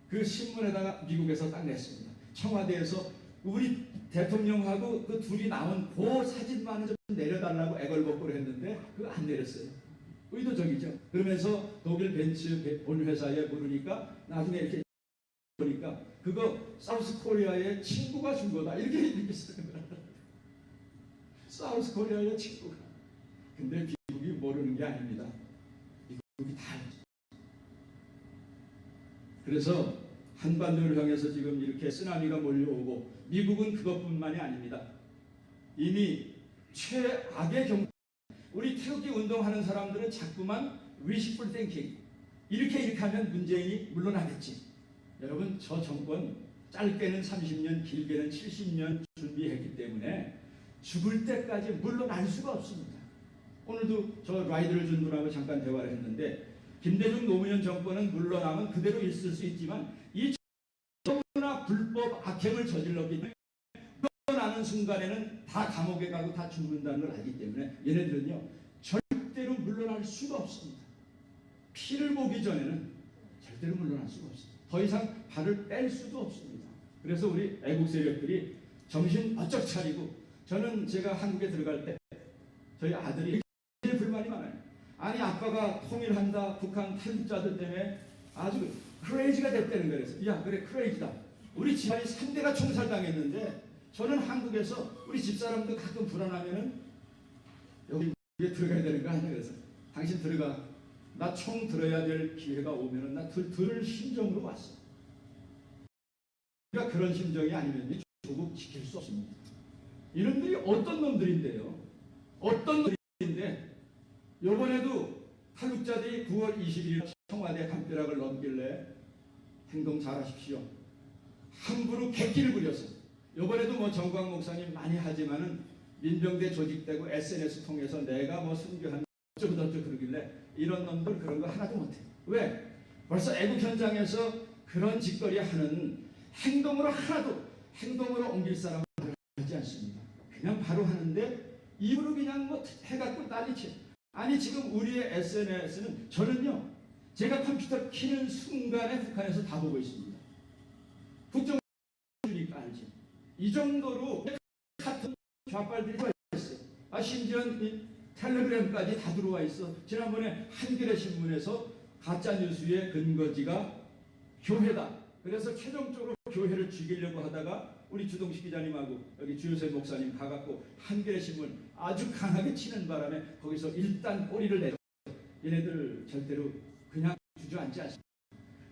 그 신문에다가 미국에서 딱 냈습니다. 청와대에서 우리 대통령하고 그 둘이 나온 그 사진만은 좀 내려달라고 애걸복걸을 했는데 그거 안 내렸어요. 의도적이죠. 그러면서 독일 벤츠 본 회사에 물으니까 나중에 이렇게 보니까 그거 사우스 코리아의 친구가 준 거다 이렇게 얘기했어요. 사우스 코리아의 친구가. 근데 미국이 모르는 게 아닙니다. 미국이 다 알죠. 그래서 한반도를 향해서 지금 이렇게 쓰나미가 몰려오고 미국은 그것뿐만이 아닙니다. 이미 최악의 경우 우리 태극기 운동하는 사람들은 자꾸만 wishful thinking 이렇게 하면 문재인이 물러나겠지. 여러분 저 정권 짧게는 30년 길게는 70년 준비했기 때문에 죽을 때까지 물러날 수가 없습니다. 오늘도 저 라이드를 준 분하고 잠깐 대화를 했는데 김대중 노무현 정권은 물러나면 그대로 있을 수 있지만 이 너무나 불법 악행을 저질렀기 때문에 물러나는 순간에는 다 감옥에 가고 다 죽는다는 걸 알기 때문에 얘네들은요 절대로 물러날 수가 없습니다. 피를 보기 전에는 절대로 물러날 수가 없습니다. 더 이상 발을 뺄 수도 없습니다. 그래서 우리 애국 세력들이 정신 바짝 차리고 저는 제가 한국에 들어갈 때 저희 아들이 불만이 많아요. 아니 아빠가 통일한다 북한 탈북자들 때문에 아주 크레이지가 됐다는 거예요. 야 그래 크레이지다. 우리 집안이 3대가 총살당했는데 저는 한국에서 우리 집사람도 가끔 불안하면은 여기 들어가야 되는 거 아니야. 그래서 당신 들어가. 나 총 들어야 될 기회가 오면은 나 들을 심정으로 왔어. 그러니까 그런 심정이 아니면 조국 지킬 수 없습니다. 이놈들이 어떤 놈들인데요. 어떤 일인데 이번에도 탈북자들이 9월 21일 청와대 담벼락을 넘길래 행동 잘하십시오. 함부로 객기를 부려서 이번에도 뭐 정광 목사님 많이 하지만은 민병대 조직되고 SNS 통해서 내가 뭐 순교한 어쩌고저쩌고 그러길래 이런 놈들 그런 거 하나도 못해. 왜? 벌써 애국 현장에서 그런 짓거리 하는 행동으로 하나도 행동으로 옮길 사람은 하지 않습니다. 그냥 바로 하는데 입으로 그냥 뭐 해갖고 난리치. 아니 지금 우리의 SNS는 저는요 제가 컴퓨터 키는 순간에 북한에서 다 보고 있습니다. 국정주니까 알지. 이 정도로 같은 좌빨들이 들어와 있어요. 심지어 텔레그램까지 다 들어와 있어. 지난번에 한겨레 신문에서 가짜 뉴스의 근거지가 교회다. 그래서 최종적으로 교회를 죽이려고 하다가 우리 주동식 기자님하고 여기 주요셉 목사님 가갖고 한겨레 신문 아주 강하게 치는 바람에 거기서 일단 꼬리를 내려. 얘네들 절대로 그냥 주저앉지 않습니다.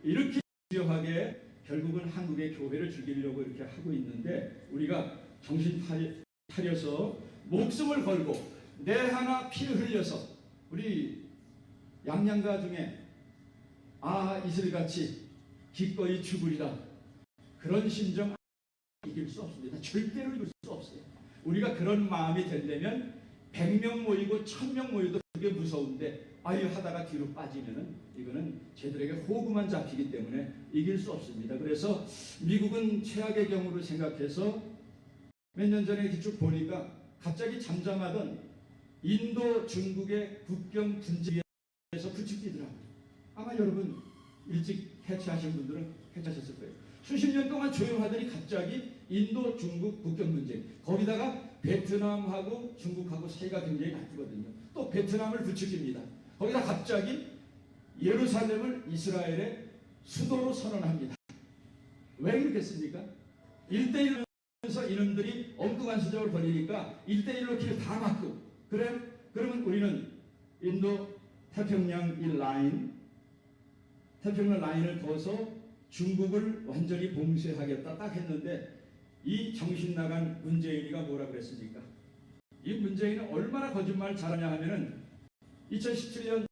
이렇게 주요하게 결국은 한국의 교회를 죽이려고 이렇게 하고 있는데 우리가 정신 차려서 목숨을 걸고 내 하나 피를 흘려서 우리 양양가 중에 이슬같이 기꺼이 죽으리라 그런 심정 이길 수 없습니다. 절대로 이길 수 없어요. 우리가 그런 마음이 되려면 100명 모이고 1000명 모여도 그게 무서운데 하다가 뒤로 빠지면은 이거는 쟤들에게 호구만 잡히기 때문에 이길 수 없습니다. 그래서 미국은 최악의 경우를 생각해서 몇 년 전에 쭉 보니까 갑자기 잠잠하던 인도 중국의 국경 분쟁에서 부축 뛰더라고요. 아마 여러분 일찍 해체하신 분들은 해체하셨을 거예요. 수십 년 동안 조용하더니 갑자기 인도 중국 국경 분쟁 거기다가 베트남하고 중국하고 사이가 굉장히 나쁘거든요. 또 베트남을 부추깁니다. 거기다 갑자기 예루살렘을 이스라엘의 수도로 선언합니다. 왜 그렇겠습니까? 1대1에서 이놈들이 엉뚱한 수작을 벌이니까 1대1로 길 다 막고 그러면 우리는 인도 태평양 이 라인 태평양 라인을 거서 중국을 완전히 봉쇄하겠다 딱 했는데 이 정신 나간 문재인이가 뭐라 그랬습니까? 이 문재인은 얼마나 거짓말 잘하냐 하면은 2017년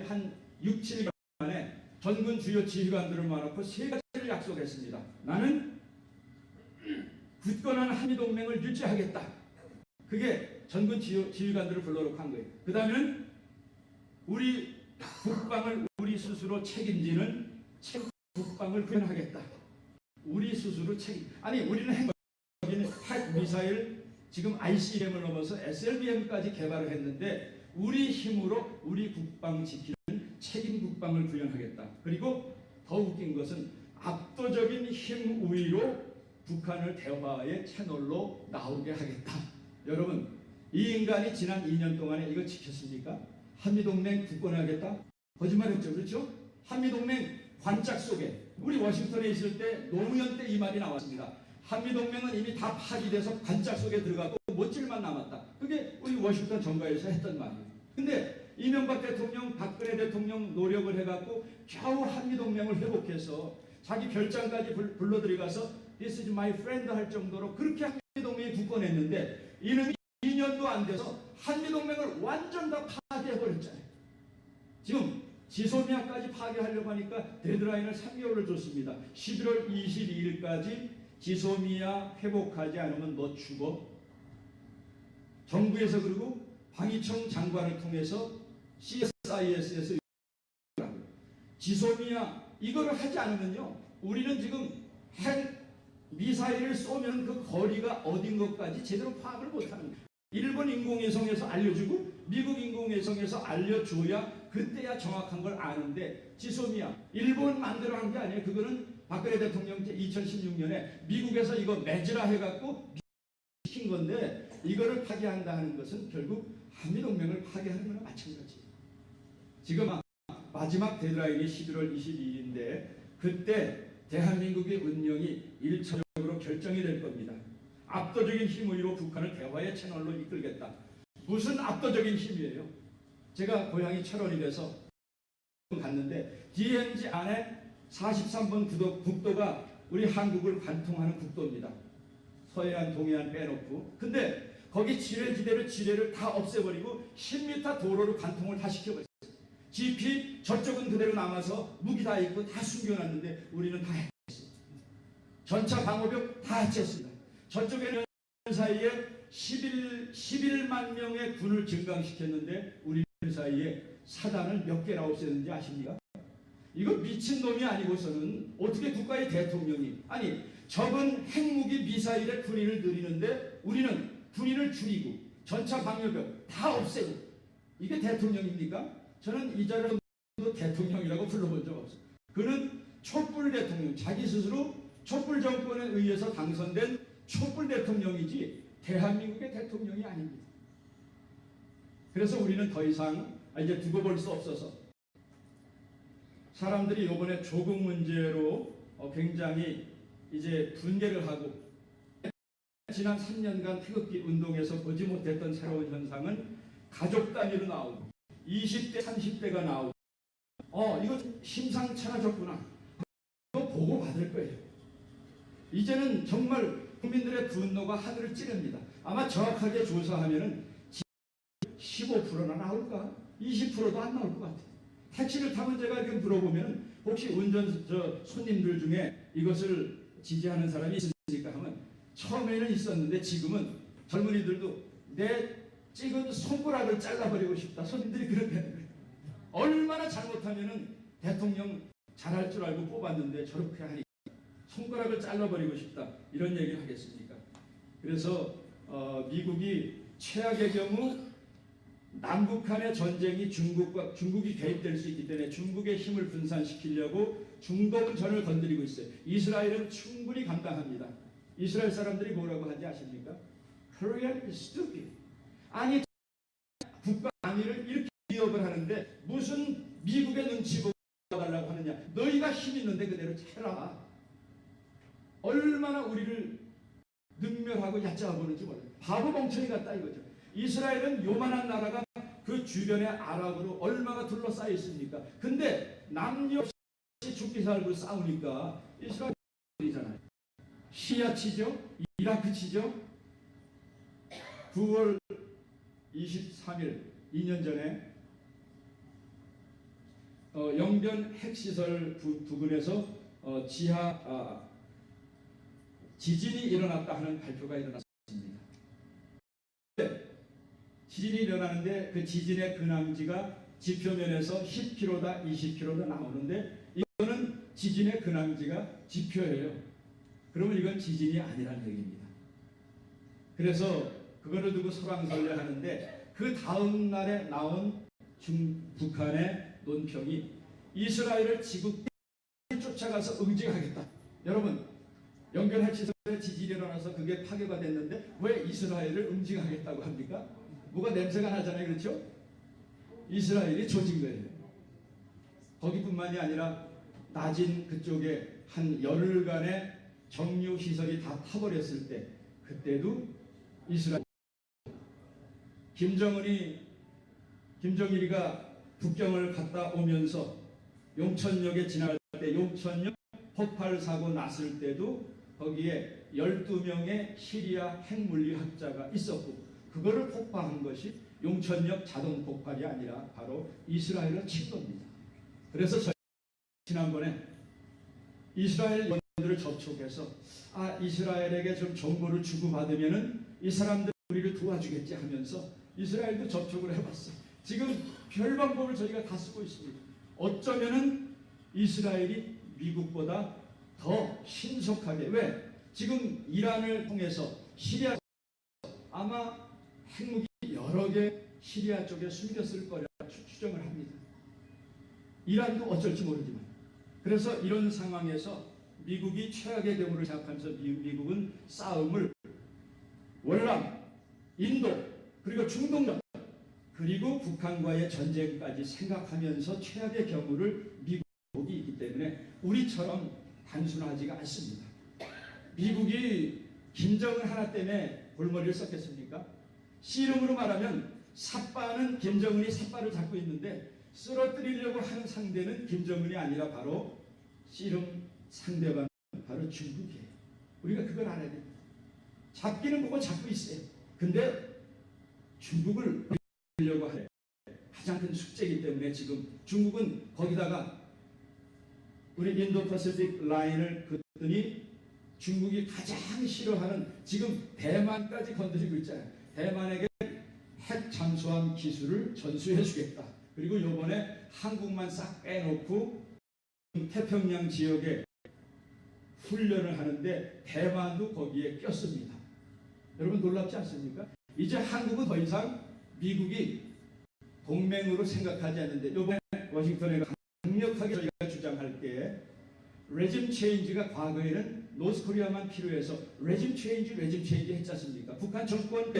한 6, 7일 만에 전군 주요 지휘관들을 모아놓고 세 가지를 약속했습니다. 나는 굳건한 한미동맹을 유지하겠다. 그게 전군 지휘관들을 불러놓고 한 거예요. 그 다음에는 우리 국방을 우리 스스로 책임지는 국방을 구현하겠다. 우리 스스로 아니 우리는 핵 미사일 지금 ICBM을 넘어서 SLBM까지 개발을 했는데 우리 힘으로 우리 국방 지키는 책임 국방을 구현하겠다. 그리고 더 웃긴 것은 압도적인 힘 우위로 북한을 대화의 채널로 나오게 하겠다. 여러분 이 인간이 지난 2년 동안에 이거 지켰습니까? 한미동맹 굳건하겠다? 거짓말했죠. 그렇죠? 한미동맹 관짝 속에 우리 워싱턴에 있을 때 노무현 때 이 말이 나왔습니다. 한미동맹은 이미 다 파기돼서 관짝 속에 들어가고 못질만 남았다. 그게 우리 워싱턴 정가에서 했던 말이에요. 근데 이명박 대통령, 박근혜 대통령 노력을 해갖고 겨우 한미동맹을 회복해서 자기 별장까지 불러들여가서 This is my friend 할 정도로 그렇게 한미동맹이 굳건했는데 이놈이 2년도 안 돼서 한미동맹을 완전 다 파괴해버렸잖아요. 지금 지소미아까지 파괴하려고 하니까 데드라인을 3개월을 줬습니다. 11월 22일까지 지소미아 회복하지 않으면 너 죽어. 정부에서 그리고 방위청 장관을 통해서 CSIS에서 지소미아 이거를 하지 않으면요 우리는 지금 핵 미사일을 쏘면 그 거리가 어딘 것까지 제대로 파악을 못하는 거예요. 일본 인공위성에서 알려주고 미국 인공위성에서 알려줘야 그때야 정확한 걸 아는데 지소미아 일본 만들어 한 게 아니에요. 그거는 박근혜 대통령 때 2016년에 미국에서 이거 맺으라 해갖고 시킨 건데 이거를 파괴한다 하는 것은 결국 한미동맹을 파괴하는 거나 마찬가지예요. 지금 마지막 데드라인이 11월 22일인데 그때 대한민국의 운명이 일차적으로 결정이 될 겁니다. 압도적인 힘으로 북한을 대화의 채널로 이끌겠다. 무슨 압도적인 힘이에요? 제가 고향이 철원이 돼서 갔는데 DMZ 안에 43번 국도가 우리 한국을 관통하는 국도입니다. 서해안, 동해안 빼놓고. 근데 거기 지뢰지대로 지뢰를 다 없애버리고 10m 도로로 관통을 다 시켜버렸어요. GP 저쪽은 그대로 남아서 무기 다 있고 다 숨겨놨는데 우리는 다 했습니다. 전차 방어벽 다 해체했습니다. 저쪽에는 사이에 11만 명의 군을 증강시켰는데 우리 사이에 사단을 몇 개나 없앴는지 아십니까? 이거 미친놈이 아니고서는 어떻게 국가의 대통령이, 아니 적은 핵무기 미사일의 군인을 늘리는데 우리는 군인을 줄이고 전차 방어벽 다 없애고, 이게 대통령입니까? 저는 이 자리로 대통령이라고 불러본 적 없어요. 그는 촛불 대통령, 자기 스스로 촛불 정권에 의해서 당선된 촛불 대통령이지 대한민국의 대통령이 아닙니다. 그래서 우리는 더 이상 이제 두고 볼 수 없어서 사람들이 이번에 조국 문제로 굉장히 이제 분개를 하고, 지난 3년간 태극기 운동에서 보지 못했던 새로운 현상은 가족 단위로 나오고 20대 30대가 나오고 이거 심상찮아졌구나, 이거 보고 받을 거예요. 이제는 정말 국민들의 분노가 하늘을 찌릅니다. 아마 정확하게 조사하면은 15%나 나올까? 20%도 안 나올 것 같아요. 택시를 타면 제가 이렇게 물어보면 혹시 손님들 중에 이것을 지지하는 사람이 있습니까 하면 처음에는 있었는데 지금은 젊은이들도 내 찍은 손가락을 잘라버리고 싶다, 손님들이 그렇다는 거예요. 얼마나 잘못하면은 대통령 잘할 줄 알고 뽑았는데 저렇게 하니 손가락을 잘라버리고 싶다, 이런 얘기를 하겠습니까? 그래서 미국이 최악의 경우 남북한의 전쟁이 중국이 개입될 수 있기 때문에 중국의 힘을 분산시키려고 중동전을 건드리고 있어요. 이스라엘은 충분히 감당합니다. 이스라엘 사람들이 뭐라고 하는지 아십니까? Korean is stupid. 아니 국가 안위를 이렇게 위협을 하는데 무슨 미국의 눈치 보고 달라고 하느냐. 너희가 힘 있는데 그대로 해라. 얼마나 우리를 능멸하고 얕잡아보는지 몰라요. 바보 멍청이 같다 이거죠. 이스라엘은 요만한 나라가 그 주변에 아랍으로 얼마나 둘러싸여 있습니까? 근데 남녀 죽기 살고 싸우니까 이스라엘이잖아요. 시리아 치죠? 이라크 치죠? 9월 23일 2년 전에 영변 핵시설 부근에서 지진이 일어났다 하는 발표가 일어났습니다. 지진이 일어나는데 그 지진의 근황지가 지표면에서 10km다 20km다 나오는데 이거는 지진의 근황지가 지표예요. 그러면 이건 지진이 아니라는 얘기입니다. 그래서 그거를 두고 설왕설래하는데 그 다음 날에 나온 북한의 논평이 이스라엘을 지구까지 쫓아가서 응징하겠다. 여러분, 영변 핵시설에 지진이 일어나서 그게 파괴가 됐는데 왜 이스라엘을 응징하겠다고 합니까? 뭐가 냄새가 나잖아요. 그렇죠? 이스라엘이 조진 거예요. 거기뿐만이 아니라 낮은 그쪽에 한 열흘간의 정유시설이 다 타버렸을 때 그때도 이스라엘 김정일이가 북경을 갔다 오면서 용천역에 지나갈 때 용천역 폭발 사고 났을 때도 거기에 12명의 시리아 핵물리학자가 있었고 그거를 폭파한 것이 용천역 자동 폭발이 아니라 바로 이스라엘을 친 겁니다. 그래서 지난번에 이스라엘 연구들을 접촉해서 이스라엘에게 좀 정보를 주고받으면은 이 사람들 우리를 도와주겠지 하면서 이스라엘도 접촉을 해봤어요. 지금 별 방법을 저희가 다 쓰고 있습니다. 어쩌면은 이스라엘이 미국보다 더 신속하게, 왜? 지금 이란을 통해서 시리아 아마 핵무기 여러 개 시리아 쪽에 숨겼을 거라 추정을 합니다. 이란도 어쩔지 모르지만. 그래서 이런 상황에서 미국이 최악의 경우를 생각하면서 미국은 싸움을 월남, 인도, 그리고 중동전, 그리고 북한과의 전쟁까지 생각하면서 최악의 경우를 미국이 있기 때문에 우리처럼 단순하지가 않습니다. 미국이 김정은 하나 때문에 골머리를 썼겠습니까? 씨름으로 말하면 삿바는 김정은이 삿바를 잡고 있는데 쓰러뜨리려고 하는 상대는 김정은이 아니라 바로 씨름 상대방은 바로 중국이에요. 우리가 그걸 알아야 됩니다. 잡기는 보고 잡고 있어요. 근데 중국을 하려고 해 가장 큰 숙제이기 때문에 지금 중국은 거기다가 우리 인도 퍼시픽 라인을 긋더니 중국이 가장 싫어하는 지금 대만까지 건드리고 있잖아요. 대만에게 핵 잠수함 기술을 전수해 주겠다. 그리고 요번에 한국만 싹 빼놓고 태평양 지역에 훈련을 하는데 대만도 거기에 꼈습니다. 여러분 놀랍지 않습니까? 이제 한국은 더 이상 미국이 동맹으로 생각하지 않는데 이번에 워싱턴에 강력하게 저희가 주장할 게 레짐 체인지가 과거에는 노스코리아만 필요해서 레짐 체인지 했지 않습니까? 북한 정권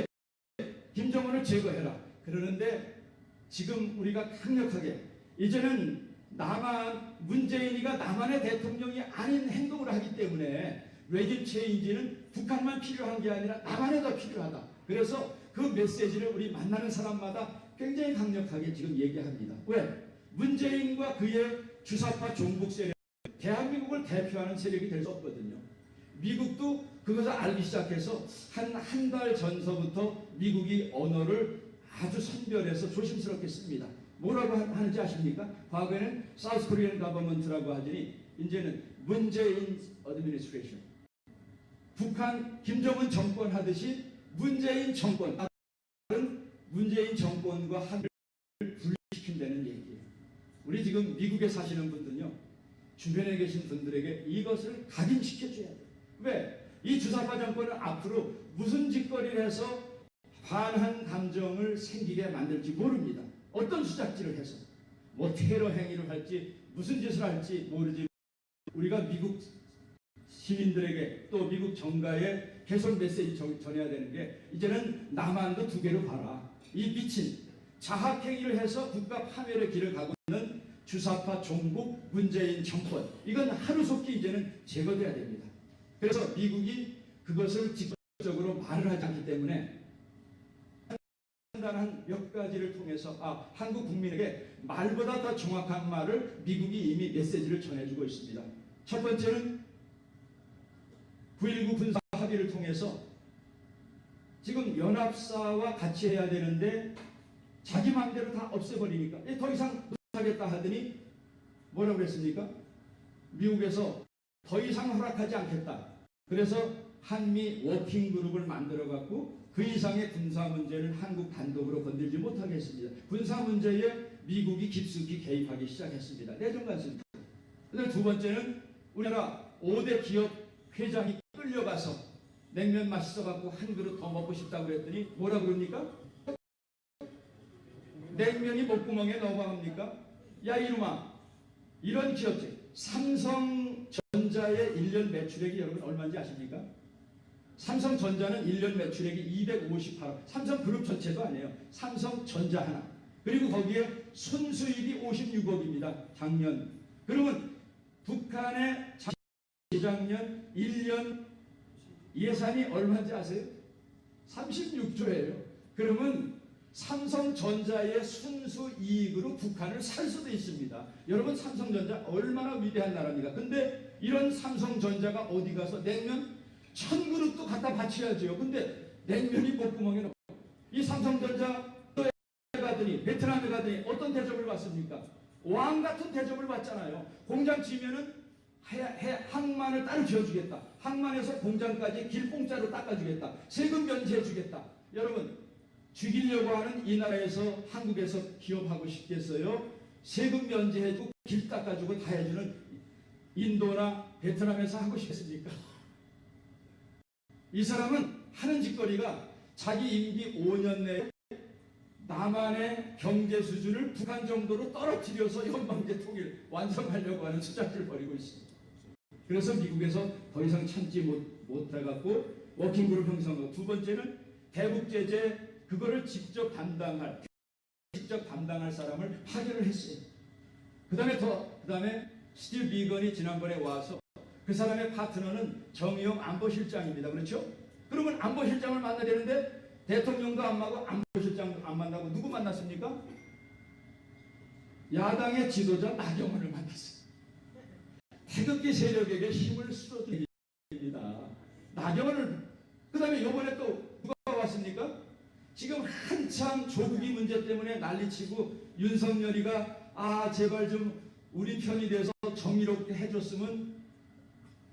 김정은을 제거해라. 그러는데 지금 우리가 강력하게 이제는 남한 문재인이가 남한의 대통령이 아닌 행동을 하기 때문에 레짐 체인지는 북한만 필요한 게 아니라 남한에도 필요하다. 그래서 그 메시지를 우리 만나는 사람마다 굉장히 강력하게 지금 얘기합니다. 왜? 문재인과 그의 주사파 종북 세력, 대한민국을 대표하는 세력이 될 수 없거든요. 미국도 그것을 알기 시작해서 한 달 전서부터 미국이 언어를 아주 선별해서 조심스럽게 씁니다. 뭐라고 하는지 아십니까? 과거에는 사우스 코리안 가버먼트라고 하더니 이제는 문재인 어드미니스트레이션, 북한 김정은 정권 하듯이 문재인 정권, 문재인 정권과 한국을 분리시킨다는 얘기예요. 우리 지금 미국에 사시는 분들은요, 주변에 계신 분들에게 이것을 각인시켜줘야 돼요. 왜? 이 주사파 정권은 앞으로 무슨 짓거리를 해서 반한 감정을 생기게 만들지 모릅니다. 어떤 수작질을 해서 뭐 테러 행위를 할지 무슨 짓을 할지 모르지. 우리가 미국 시민들에게 또 미국 정가에 계속 메시지 전해야 되는 게 이제는 남한도 두 개로 봐라. 이 미친 자학행위를 해서 국가 파멸의 길을 가고 있는 주사파 종북 문재인 정권, 이건 하루속히 이제는 제거돼야 됩니다. 그래서 미국이 그것을 직접적으로 말을 하지 않기 때문에 한 몇 가지를 통해서 한국 국민에게 말보다 더 정확한 말을 미국이 이미 메시지를 전해주고 있습니다. 첫 번째는 9.19 군사 합의를 통해서 지금 연합사와 같이 해야 되는데 자기 마음대로 다 없애버리니까 더 이상 못하겠다 하더니 뭐라고 그랬습니까? 미국에서 더 이상 허락하지 않겠다. 그래서 한미 워킹그룹을 만들어갖고 그 이상의 군사 문제는 한국 단독으로 건들지 못하게 했습니다. 군사 문제에 미국이 깊숙이 개입하기 시작했습니다. 내정 간섭. 그다음에 두 번째는 우리나라 5대 기업 회장이 끌려가서 냉면 맛있어갖고 한 그릇 더 먹고 싶다고 그랬더니 뭐라 그럽니까? 냉면이 목구멍에 넘어갑니까? 야 이놈아, 이런 기업체 삼성전자의 1년 매출액이 여러분 얼마인지 아십니까? 삼성전자는 1년 매출액이 258억, 삼성그룹 전체도 아니에요. 삼성전자 하나. 그리고 거기에 순수익이 56억입니다. 작년. 그러면 북한의 재작년 1년 예산이 얼마인지 아세요? 36조예요. 그러면 삼성전자의 순수이익으로 북한을 살 수도 있습니다. 여러분 삼성전자 얼마나 위대한 나라입니까? 근데 이런 삼성전자가 어디 가서 냉면 1000그릇도 갖다 바쳐야죠. 근데 냉면이 목구멍에 넣고 이 삼성전자 가더니 베트남에 가더니 어떤 대접을 받습니까? 왕 같은 대접을 받잖아요. 공장 지면은 항만을 따로 지어주겠다. 항만에서 공장까지 길 공짜로 닦아주겠다. 세금 면제해주겠다. 여러분 죽이려고 하는 이 나라에서 한국에서 기업하고 싶겠어요? 세금 면제해주고 길 닦아주고 다 해주는 인도나 베트남에서 하고 싶겠습니까? 이 사람은 하는 짓거리가 자기 임기 5년 내에 남한의 경제 수준을 북한 정도로 떨어뜨려서 연방제 통일 완성하려고 하는 수작을 벌이고 있습니다. 그래서 미국에서 더 이상 참지 못해갖고 워킹그룹 형성하고, 두 번째는 대북 제재 그거를 직접 담당할 사람을 파견을 했어요. 그 다음에 스티브 비건이 지난번에 와서 그 사람의 파트너는 정의용 안보실장입니다. 그렇죠? 그러면 안보실장을 만나야 되는데 대통령도 안 만나고 안보실장 안 만나고 누구 만났습니까? 야당의 지도자 나경원을 만났어요. 태극기 세력에게 힘을 실어줍니다. 나경원을. 그 다음에 이번에 또 누가 왔습니까? 지금 한참 조국이 문제 때문에 난리치고 윤석열이가 제발 좀 우리 편이 돼서 정의롭게 해줬으면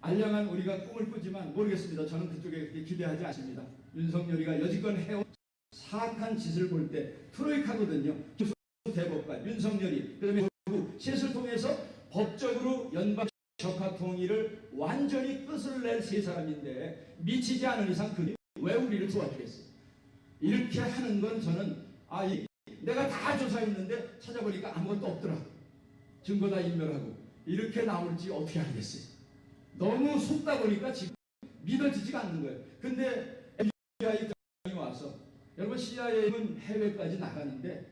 알량한 우리가 꿈을 꾸지만 모르겠습니다. 저는 그쪽에 그렇게 기대하지 않습니다. 윤석열이가 여지껏 해온 사악한 짓을 볼 때 트로이카거든요. 대법관 윤석열이 그다음에 조국 셋을 통해서 법적으로 연방 적화 통일을 완전히 끝을 낼 세 사람인데 미치지 않은 이상 그들이 왜 우리를 도와주겠어요? 이렇게 하는 건 저는 내가 다 조사했는데 찾아보니까 아무것도 없더라. 증거 다 인멸하고 이렇게 나올지 어떻게 알겠어요? 너무 속다 보니까 지금 믿어지지가 않는 거예요. 근데 FBI 국장이 와서 여러분 CIA는 해외까지 나가는데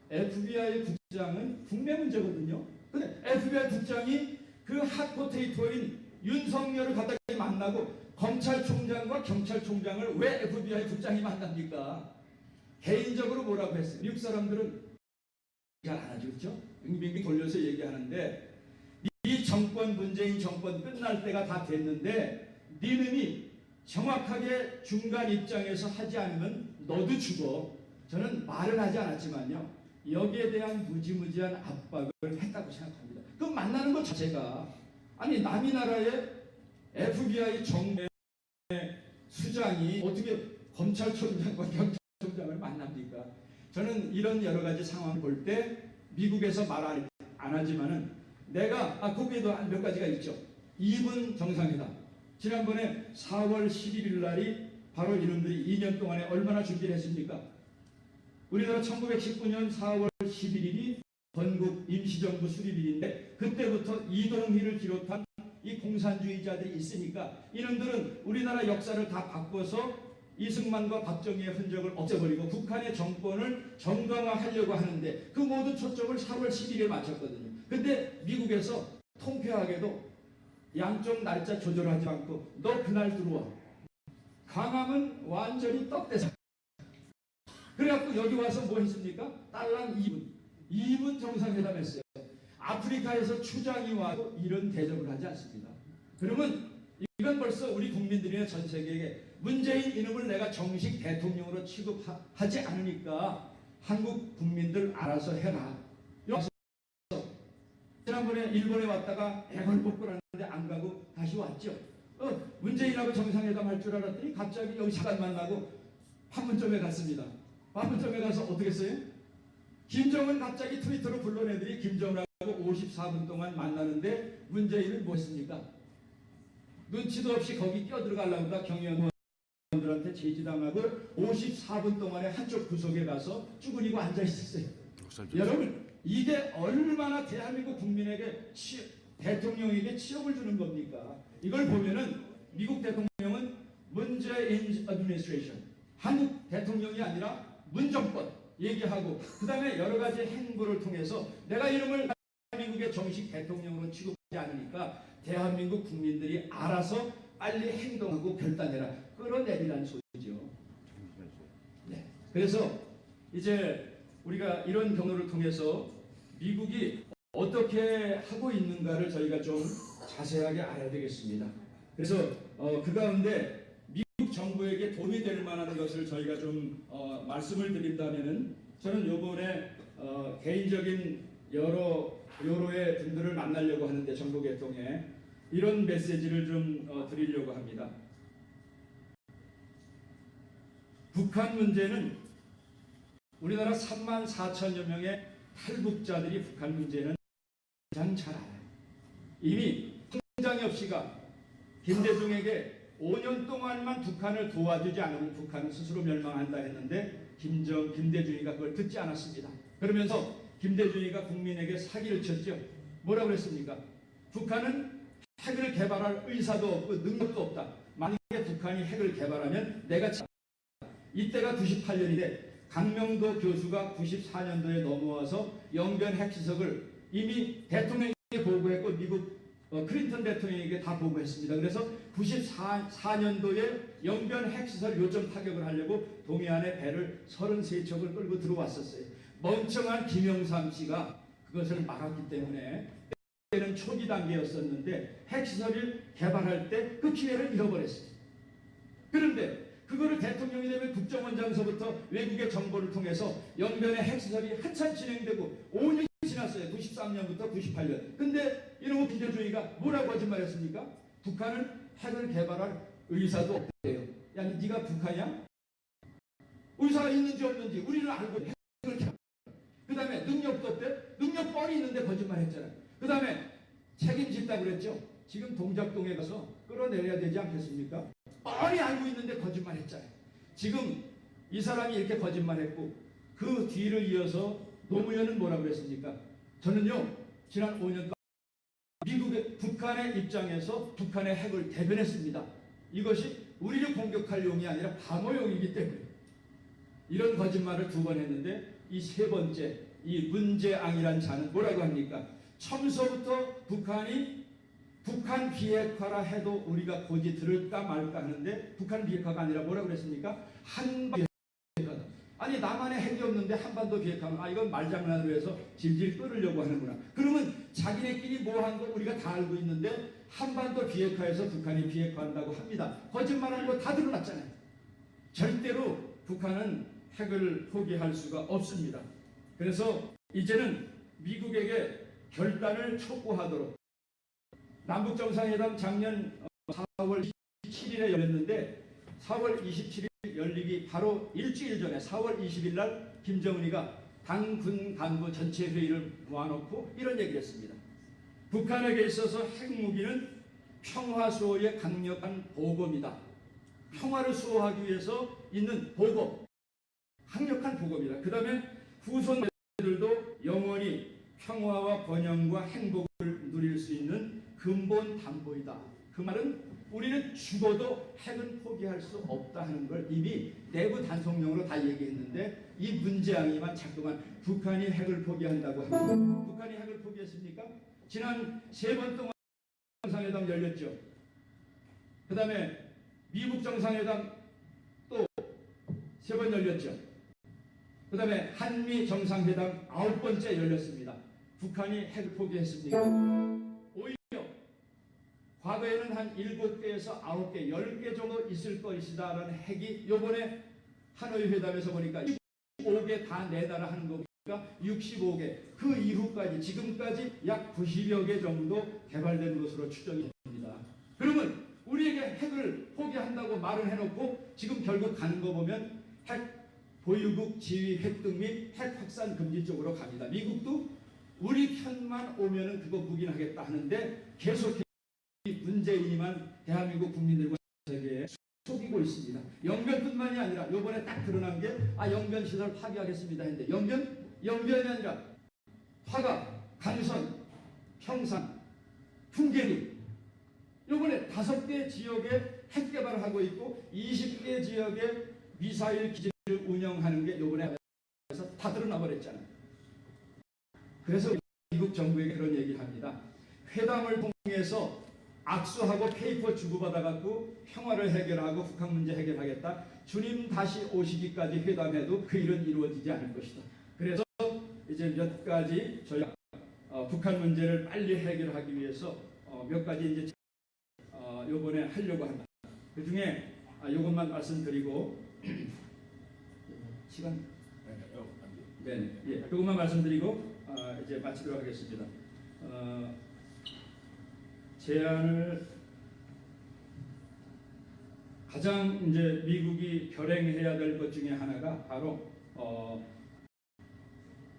FBI 국장은 국내 문제거든요. 근데 FBI 국장이 그 핫포테이토인 윤석열을 갑자기 만나고 검찰총장과 경찰총장을 왜 FBI 국장이 만납니까? 개인적으로 뭐라고 했어요? 미국 사람들은 잘 안 하죠, 그렇죠? 빙빙빙 돌려서 얘기하는데 이 정권 문재인 정권 끝날 때가 다 됐는데 니놈이 정확하게 중간 입장에서 하지 않으면 너도 죽어. 저는 말은 하지 않았지만요. 여기에 대한 무지무지한 압박을 했다고 생각합니다. 그 만나는 것 자체가 남이 나라의 FBI 정례 수장이 어떻게 검찰총장과 경찰총장을 만납니까? 저는 이런 여러 가지 상황을 볼 때 미국에서 말 안 하지만은 내가 거기에도 몇 가지가 있죠. 2분 정상회담. 지난번에 4월 11일 날이 바로 이놈들이 2년 동안에 얼마나 준비를 했습니까? 우리나라 1919년 4월 11일이 건국 임시정부 수립일인데 그때부터 이동희를 비롯한 이 공산주의자들이 있으니까 이놈들은 우리나라 역사를 다 바꿔서 이승만과 박정희의 흔적을 없애버리고 북한의 정권을 정강화하려고 하는데 그 모든 초점을 4월 10일에 맞췄거든요. 근데 미국에서 통쾌하게도 양쪽 날짜 조절하지 않고 너 그날 들어와. 강함은 완전히 떡대서. 그래갖고 여기 와서 뭐 했습니까? 딸랑 2분 정상회담 했어요. 아프리카에서 추장이 와도 이런 대접을 하지 않습니다. 그러면 이건 벌써 우리 국민들이나 전 세계에게 문재인 이놈을 내가 정식 대통령으로 취급하지 않으니까 한국 국민들 알아서 해라. 여기서 지난번에 일본에 왔다가 애걸복걸하는데 안 가고 다시 왔죠. 문재인하고 정상회담 할 줄 알았더니 갑자기 여기 잠깐 만나고 판문점에 갔습니다. 판문점에 가서 어떻게 했어요? 김정은 갑자기 트위터로 불러내더니 김정은하고 54분 동안 만나는데 문재인은 뭐 했습니까? 눈치도 없이 거기 끼어들어가려고 하다 경위원들한테 제지당하고 54분 동안에 한쪽 구석에 가서 쭈그리고 앉아있었어요. 여러분 이게 얼마나 대한민국 국민에게 대통령에게 치욕을 주는 겁니까? 이걸 보면은 미국 대통령은 문재인 administration 한국 대통령이 아니라 문정권 얘기하고 그 다음에 여러 가지 행보를 통해서 내가 이름을 대한민국의 정식 대통령으로 취급하지 않으니까 대한민국 국민들이 알아서 빨리 행동하고 결단해라. 끌어내리라는 소리죠. 네. 그래서 이제 우리가 이런 경로를 통해서 미국이 어떻게 하고 있는가를 저희가 좀 자세하게 알아야 되겠습니다. 그래서 그 가운데 미국 정부에게 도움이 될 만한 것을 저희가 좀 말씀을 드린다면은 저는 요번에 개인적인 여러의 분들을 만나려고 하는데 정보계 통해 이런 메시지를 좀 드리려고 합니다. 북한 문제는 우리나라 3만 4천여 명의 탈북자들이 북한 문제는 가장 잘 알아요. 이미 홍장엽 씨가 김대중에게 5년 동안만 북한을 도와주지 않으면 북한은 스스로 멸망한다 했는데 김대중이가 그걸 듣지 않았습니다. 그러면서 김대중이가 국민에게 사기를 쳤죠. 뭐라고 그랬습니까? 북한은 핵을 개발할 의사도 없고 능력도 없다. 만약에 북한이 핵을 개발하면 내가 이때가 98년인데 강명도 교수가 94년도에 넘어와서 영변 핵시설을 이미 대통령에게 보고했고 미국 클린턴 대통령에게 다 보고했습니다. 그래서 94년도에 영변 핵시설 요점 타격을 하려고 동해안에 배를 33척을 끌고 들어왔었어요. 멍청한 김영삼 씨가 그것을 막았기 때문에 그때는 초기 단계였었는데 핵시설을 개발할 때 그 기회를 잃어버렸어요. 그런데 그거를 대통령이 되면 국정원장서부터 외국의 정보를 통해서 연변의 핵시설이 한참 진행되고 5년이 지났어요. 93년부터 98년. 근데 이놈의 민주주의가 뭐라고 거짓말했습니까? 북한은 핵을 개발할 의사도 없대요. 야, 네가 북한이야? 의사가 있는지 없는지 우리는 알고 핵을 개발. 그 다음에 능력도 없대? 능력 뻔히 있는데 거짓말했잖아요. 그 다음에 책임진다고 그랬죠. 지금 동작동에 가서 끌어내려야 되지 않겠습니까? 뻔히 알고 있는데 거짓말했잖아요. 지금 이 사람이 이렇게 거짓말했고 그 뒤를 이어서 노무현은 뭐라고 그랬습니까? 저는요 지난 5년 미국의 북한의 입장에서 북한의 핵을 대변했습니다. 이것이 우리를 공격할 용이 아니라 방어용이기 때문에 이런 거짓말을 2번 했는데 이 3번째 이 문재앙이란 자는 뭐라고 합니까? 처음서부터 북한이 북한 비핵화라 해도 우리가 고지 들을까 말까 하는데 북한 비핵화가 아니라 뭐라고 그랬습니까? 한반 비핵화다. 아니 남한에 핵이 없는데 한반도 비핵화면 이건 말장난으로 해서 질질 끌으려고 하는구나. 그러면 자기네끼리 뭐 한 거 우리가 다 알고 있는데 한반도 비핵화에서 북한이 비핵화한다고 합니다. 거짓말하는 거 다 드러났잖아요. 절대로 북한은 핵을 포기할 수가 없습니다. 그래서 이제는 미국에게 결단을 촉구하도록 남북정상회담 작년 4월 27일에 열렸는데 4월 27일 열리기 바로 일주일 전에 4월 20일 날 김정은이가 당군 간부 전체 회의를 모아놓고 이런 얘기를 했습니다. 북한에게 있어서 핵무기는 평화 수호의 강력한 보검이다. 평화를 수호하기 위해서 있는 보검, 강력한 보검이다. 그 다음에 후손들도 영원히 평화와 번영과 행복을 누릴 수 있는 근본 담보이다. 그 말은 우리는 죽어도 핵은 포기할 수 없다 하는 걸 이미 내부 단속용으로 다 얘기했는데 이 문재앙이만 자꾸만 북한이 핵을 포기한다고 합니다. 북한이 핵을 포기했습니까? 지난 3번 동안 정상회담 열렸죠. 그 다음에 미국 정상회담 또 3번 열렸죠. 그 다음에 한미 정상회담 9번째 열렸습니다. 북한이 핵을 포기했습니까? 오히려 과거에는 한 7개에서 9개, 10개 정도 있을 것이다라는 핵이 요번에 하노이 회담에서 보니까 65개 다 내놔라 하는 거니까 65개. 그 이후까지 지금까지 약 90여 개 정도 개발된 것으로 추정이 됩니다. 그러면 우리에게 핵을 포기한다고 말을 해놓고 지금 결국 가는 거 보면 핵 보유국 지위 획득 및 핵 확산 금지 쪽으로 갑니다. 미국도 우리 편만 오면은 그거 묵인하겠다 하는데 계속 문재인이만 대한민국 국민들과 세계에 속이고 있습니다. 영변뿐만이 아니라 요번에 딱 드러난 게 영변 시설 파기하겠습니다 했는데 영변이 아니라 화가, 간선, 평산, 풍계리 요번에 5개 지역에 핵 개발을 하고 있고 20개 지역에 미사일 기지를 운영하는 게 요번에 다 드러나 버렸잖아요. 그래서 미국 정부에게 그런 얘기를 합니다. 회담을 통해서 악수하고 페이퍼 주고받아갖고 평화를 해결하고 북한 문제 해결하겠다. 주님 다시 오시기까지 회담해도 그 일은 이루어지지 않을 것이다. 그래서 이제 몇 가지 저희가 북한 문제를 빨리 해결하기 위해서 몇 가지 이제 요번에 하려고 합니다. 그 중에 요것만 말씀드리고 시간 네, 예, 그것만 말씀드리고 이제 마치도록 하겠습니다. 제안을 가장 이제 미국이 결행해야 될 것 중에 하나가 바로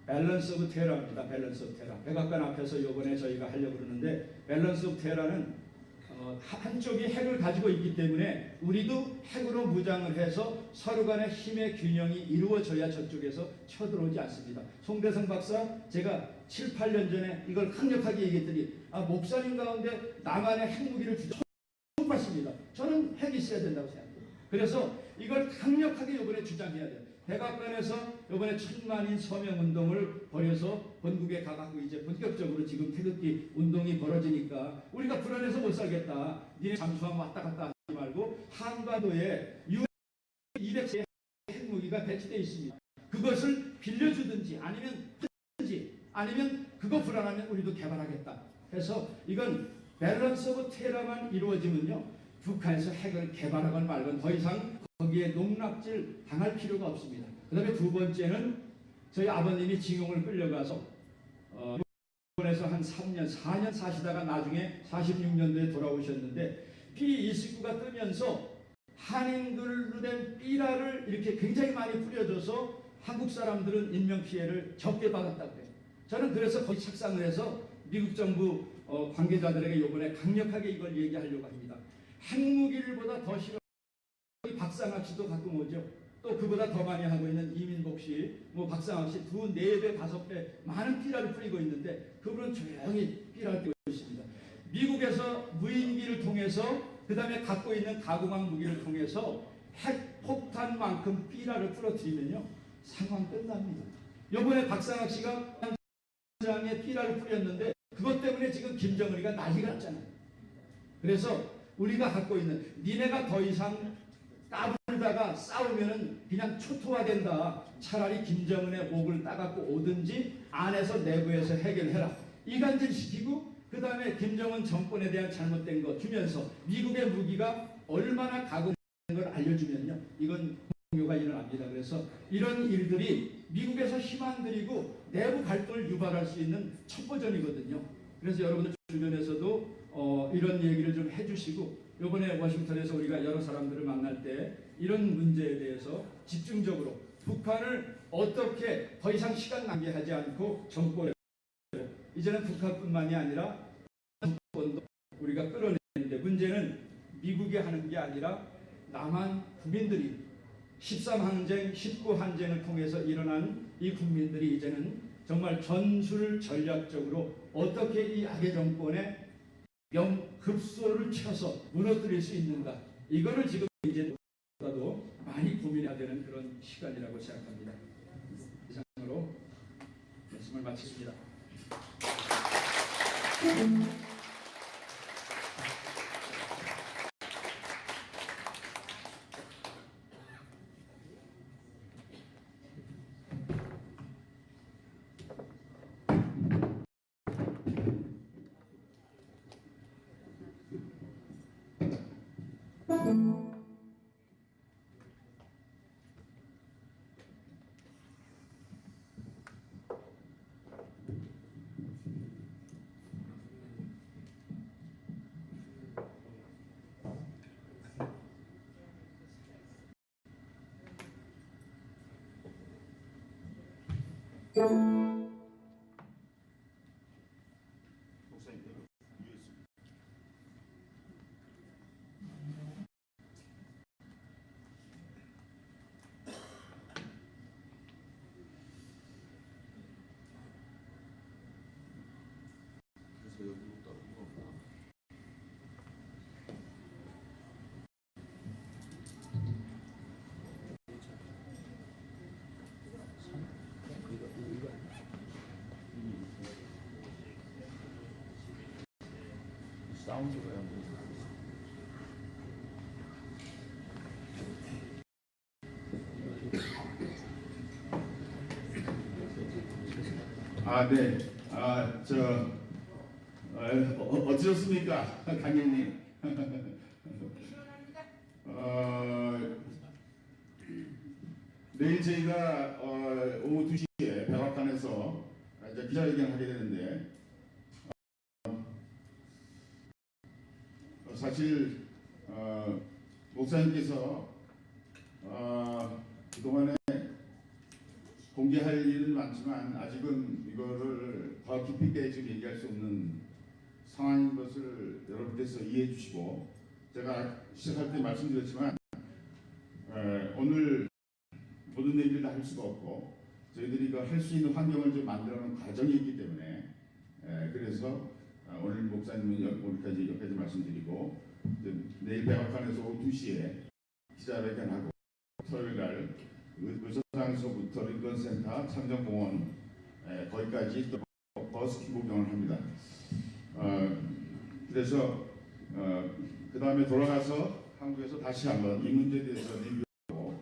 밸런스 오브 테러입니다. 밸런스 오브 테러. 백악관 앞에서 이번에 저희가 하려고 그러는데 밸런스 오브 테러는 한쪽이 핵을 가지고 있기 때문에 우리도 핵으로 무장을 해서 서로 간의 힘의 균형이 이루어져야 저쪽에서 쳐들어오지 않습니다. 송대성 박사 제가 7, 8년 전에 이걸 강력하게 얘기했더니 목사님 가운데 남한의 핵무기를 주지 못받습니다. 저는 핵이 있어야 된다고 생각해요. 그래서 이걸 강력하게 이번에 주장해야 돼요. 백악관에서 이번에 1000만인 서명운동을 벌여서 본국에 가갖고 이제 본격적으로 지금 태극기 운동이 벌어지니까 우리가 불안해서 못 살겠다. 니네 잠수함 왔다 갔다 하지 말고 한반도에 200개 핵무기가 배치되어 있습니다. 그것을 빌려주든지 아니면 그거 불안하면 우리도 개발하겠다. 해서 이건 밸런스 오브 테러만 이루어지면요. 북한에서 핵을 개발하건 말건 더 이상 거기에 농락질 당할 필요가 없습니다. 그 다음에 두 번째는 저희 아버님이 징용을 끌려가서 일본에서 한 3년, 4년 사시다가 나중에 46년도에 돌아오셨는데 P29가 뜨면서 한인글로 된 삐라를 이렇게 굉장히 많이 뿌려줘서 한국 사람들은 인명피해를 적게 받았다고 해요. 저는 그래서 거기 착상을 해서 미국 정부 관계자들에게 이번에 강력하게 이걸 얘기하려고 합니다. 핵무기를보다 더 싫어. 박상학 씨도 가끔 오죠. 또 그보다 더 많이 하고 있는 이민복 씨, 박상학 씨 2, 4배, 5배 많은 삐라를 뿌리고 있는데 그분은 조용히 삐라를 뿌리고 있습니다. 미국에서 무인기를 통해서 그 다음에 갖고 있는 가공한 무기를 통해서 핵폭탄만큼 삐라를 뿌려뜨리면요 상황 끝납니다. 이번에 박상학 씨가 장에 삐라를 뿌렸는데 그것 때문에 지금 김정은이가 난리가 났잖아요. 그래서 우리가 갖고 있는 니네가 더 이상 까불다가 싸우면은 그냥 초토화된다. 차라리 김정은의 목을 따갖고 오든지 안에서 내부에서 해결해라. 이간질시키고 그 다음에 김정은 정권에 대한 잘못된 거 주면서 미국의 무기가 얼마나 가공된 걸 알려주면요 이건 공유가 일어납니다. 그래서 이런 일들이 미국에서 힘 안 들이고 내부 갈등을 유발할 수 있는 첫 버전이거든요. 그래서 여러분들 주변에서도 이런 얘기를 좀 해주시고 이번에 워싱턴에서 우리가 여러 사람들을 만날 때 이런 문제에 대해서 집중적으로 북한을 어떻게 더 이상 시간 낭비하지 않고 정권에 이제는 북한뿐만이 아니라 정권도 우리가 끌어내는데 문제는 미국이 하는 게 아니라 남한 국민들이 13항쟁, 19항쟁을 통해서 일어난 이 국민들이 이제는 정말 전술 전략적으로 어떻게 이 악의 정권에 급소를 쳐서 무너뜨릴 수 있는가 이거를 지금 이제보다도 많이 고민해야 되는 그런 시간이라고 생각합니다. 이상으로 말씀을 마치겠습니다. 사운드가 안 되죠. 네. 어쩌셨습니까, 강현님? 내일 저희가 오후 2시에 백악관에서 이제 기자회견을 하게 되는데 사실 목사님께서 그동안에 공개할 일은 많지만 아직은 이거를 더 깊이 있게 지금 얘기할 수 없는 상황인 것을 여러분께서 이해해 주시고 제가 시작할 때 말씀드렸지만 오늘 모든 얘기를 다 할 수가 없고 저희들이 이거 할 수 있는 환경을 좀 만들어놓은 과정이 있기 때문에 그래서 오늘 목사님은 여기까지 말씀드리고 내일 백악관에서 오후 2시에 기자회견하고 토요일날 의서장소부터 링컨센터 참정공원 거기까지 또 버스킹 구경을 합니다. 그래서 그 다음에 돌아가서 한국에서 다시 한번 이 문제에 대해서 리뷰하고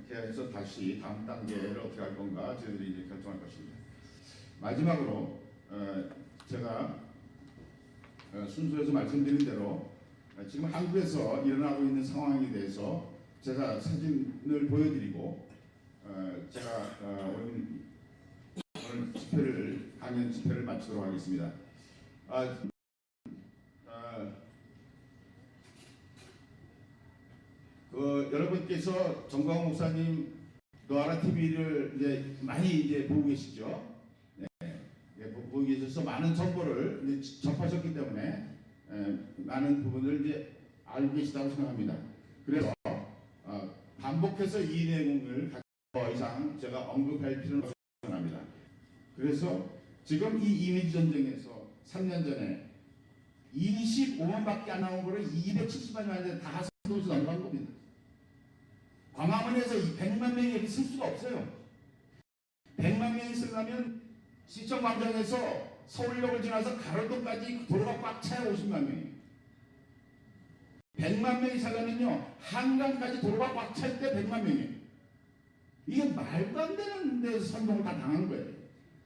그렇게 해서 다시 다음 단계를 어떻게 할 건가 저희들이 이제 결정할 것입니다. 마지막으로 제가 순서에서 말씀드린 대로 지금 한국에서 일어나고 있는 상황에 대해서 제가 사진을 보여드리고 제가 오늘 강연 집회를 마치도록 하겠습니다. 여러분께서 정광훈 목사님 노아라 TV를 이제 많이 이제 보고 계시죠? 네, 보고 계셔서 많은 정보를 이제 접하셨기 때문에 많은 부분을 이제 알고 계시다고 생각합니다. 그래서 반복해서 이 내용을 더 이상 제가 언급할 필요는 없다고 생각합니다. 그래서 지금 이 이미지 전쟁에서 3년 전에 25만밖에 안 나온 거를 270만이 왔는데 다 하수도에서 넘어간 겁니다. 광화문에서 100만 명이 여기 쓸 수가 없어요. 100만 명이 쓰려면 시청광장에서 서울역을 지나서 가로등까지 도로가 꽉 차야 50만 명이에요. 100만 명이 살려면요 한강까지 도로가 꽉 찰 때 100만 명이에요. 이게 말도 안 되는 데서 선동을 다 당한 거예요.